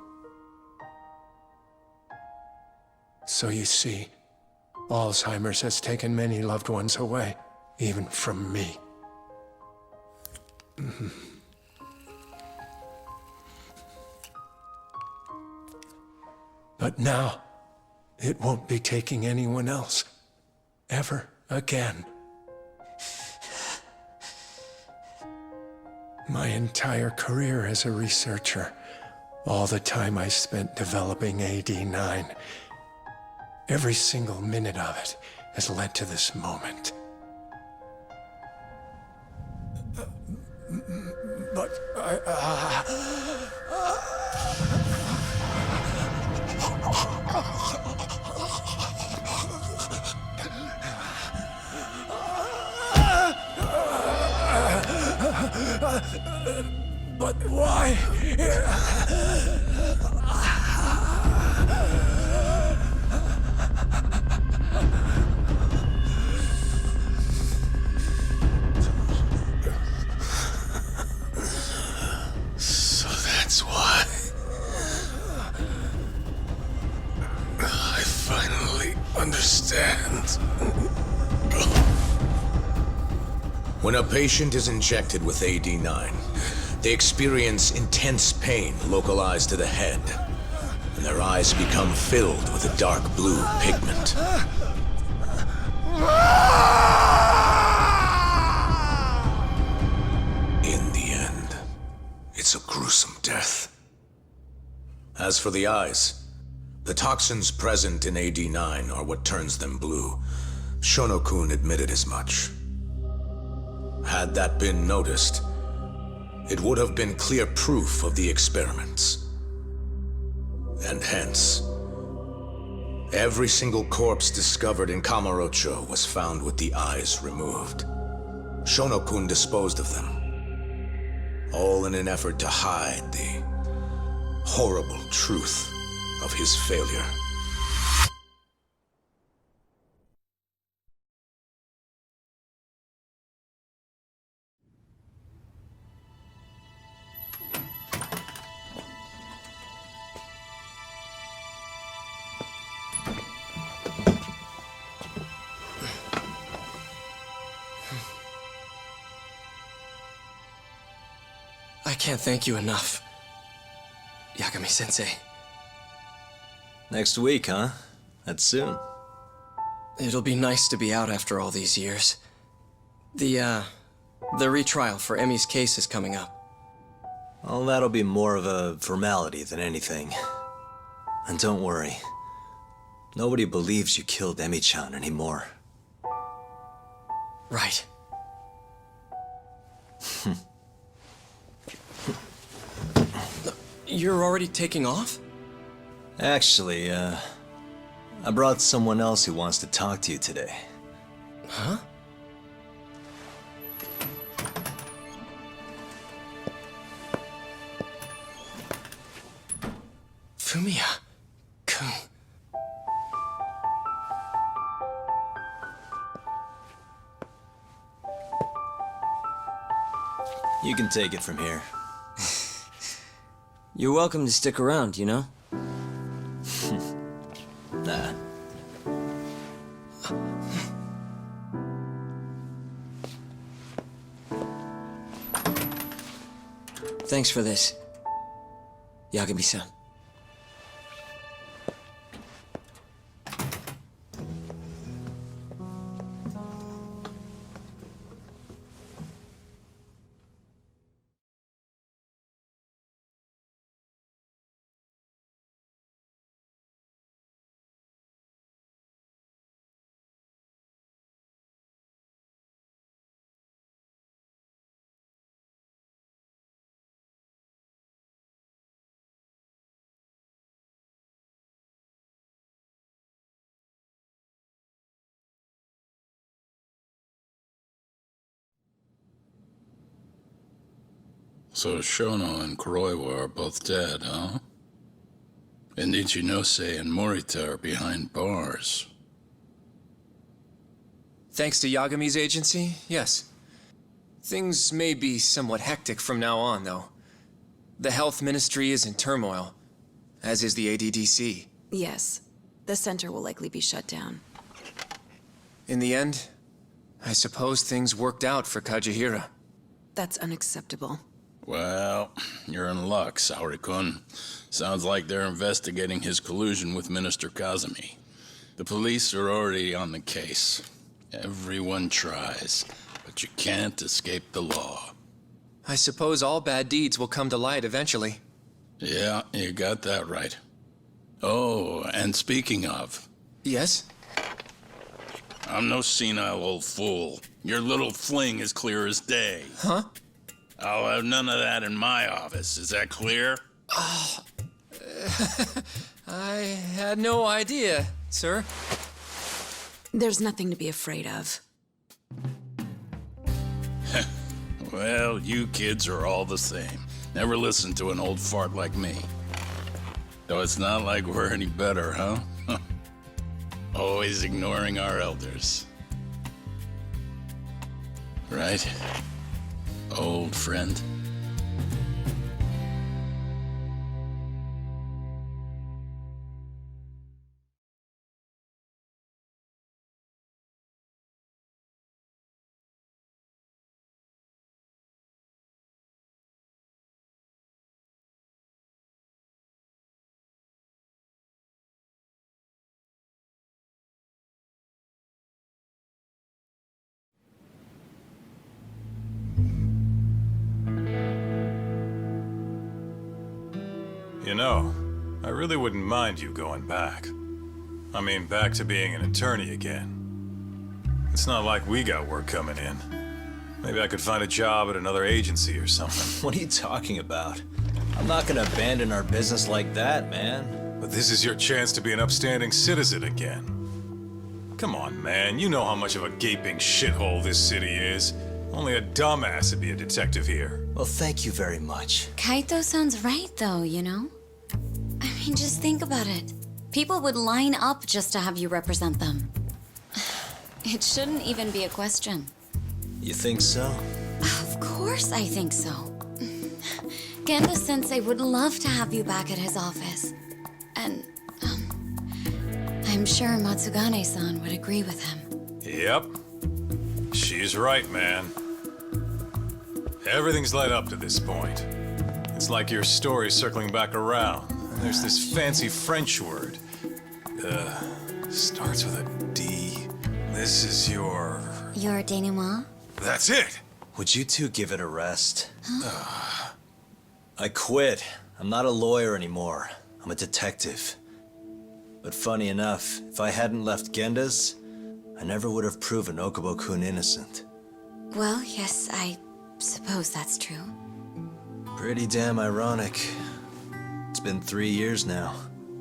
So you see, Alzheimer's has taken many loved ones away, even from me. But now, it won't be taking anyone else, ever again. My entire career as a researcher, all the time I spent developing AD9, Every single minute of it has led to this moment. But but why? So that's why. I finally understand. When a patient is injected with AD9, they experience intense pain localized to the head, and their eyes become filled with a dark blue pigment. In the end, it's a gruesome death. As for the eyes, the toxins present in AD9 are what turns them blue. Shono-kun admitted as much. Had that been noticed, it would have been clear proof of the experiments. And hence, every single corpse discovered in Kamurocho was found with the eyes removed. Shono-kun disposed of them, all in an effort to hide the horrible truth of his failure. I can't thank you enough, Yagami-sensei. Next week, huh? That's soon. It'll be nice to be out after all these years. The retrial for Emmy's case is coming up. Well, that'll be more of a formality than anything. And don't worry. Nobody believes you killed Emmy-chan anymore. Right. You're already taking off? Actually, I brought someone else who wants to talk to you today. Huh? Fumiya-kun. You can take it from here. You're welcome to stick around, you know? Nah. Thanks for this, Yagami-san. So Shono and Kuroiwa are both dead, huh? And Ichinose and Morita are behind bars. Thanks to Yagami's agency, yes. Things may be somewhat hectic from now on, though. The health ministry is in turmoil, as is the ADDC. Yes. The center will likely be shut down. In the end, I suppose things worked out for Kajihira. That's unacceptable. Well, you're in luck, Saori-kun. Sounds like they're investigating his collusion with Minister Kazumi. The police are already on the case. Everyone tries, but you can't escape the law. I suppose all bad deeds will come to light eventually. Yeah, you got that right. Oh, and speaking of, Yes? I'm no senile old fool. Your little fling is clear as day. Huh? I'll have none of that in my office. Is that clear? I had no idea, sir. There's nothing to be afraid of. Well, you kids are all the same. Never listen to an old fart like me. Though it's not like we're any better, huh? Always ignoring our elders. Right? Old friend? You know, I really wouldn't mind you going back. I mean, back to being an attorney again. It's not like we got work coming in. Maybe I could find a job at another agency or something. What are you talking about? I'm not gonna abandon our business like that, man. But this is your chance to be an upstanding citizen again. Come on, man. You know how much of a gaping shithole this city is. Only a dumbass would be a detective here. Well, thank you very much. Kaito sounds right, though, you know? I mean, just think about it. People would line up just to have you represent them. It shouldn't even be a question. You think so? Of course I think so. Gendo-sensei would love to have you back at his office. And, I'm sure Matsugane-san would agree with him. Yep. She's right, man. Everything's led up to this point. It's like your story's circling back around. There's this fancy French word. Starts with a D. This is your... Your denouement? That's it! Would you two give it a rest? I quit. I'm not a lawyer anymore. I'm a detective. But funny enough, if I hadn't left Genda's, I never would have proven Okubo-kun innocent. Well, yes, I suppose that's true. Pretty damn ironic. It's been 3 years now,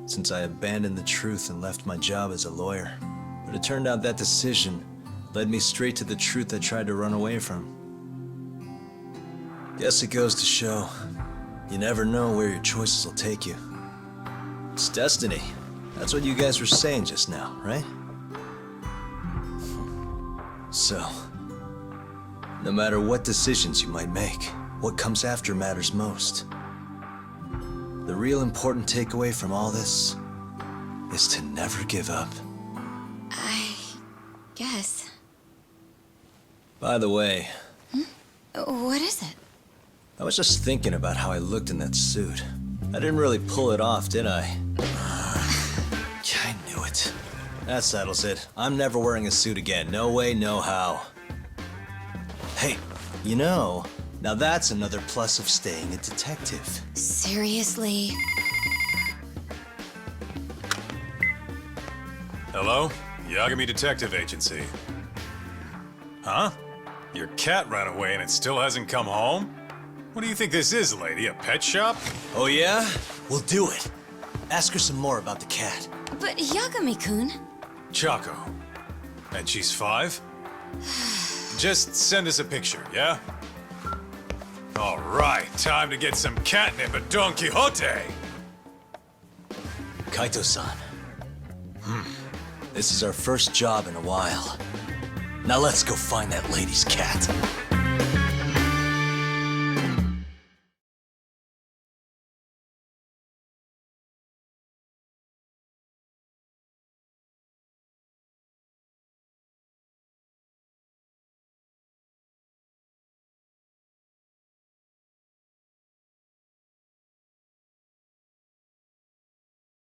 since I abandoned the truth and left my job as a lawyer. But it turned out that decision led me straight to the truth I tried to run away from. Guess it goes to show, you never know where your choices will take you. It's destiny. That's what you guys were saying just now, right? So, no matter what decisions you might make, what comes after matters most. The real important takeaway from all this is to never give up. I guess. By the way... What is it? I was just thinking about how I looked in that suit. I didn't really pull it off, did I? I knew it. That settles it. I'm never wearing a suit again. No way, no how. Hey, you know, now that's another plus of staying a detective. Seriously? Hello? Yagami Detective Agency. Huh? Your cat ran away and it still hasn't come home? What do you think this is, lady? A pet shop? Oh yeah? We'll do it. Ask her some more about the cat. But Yagami-kun... Chaco. And she's 5? Just send us a picture, yeah? All right, time to get some catnip at Don Quixote! Kaito-san. This is our first job in a while. Now let's go find that lady's cat.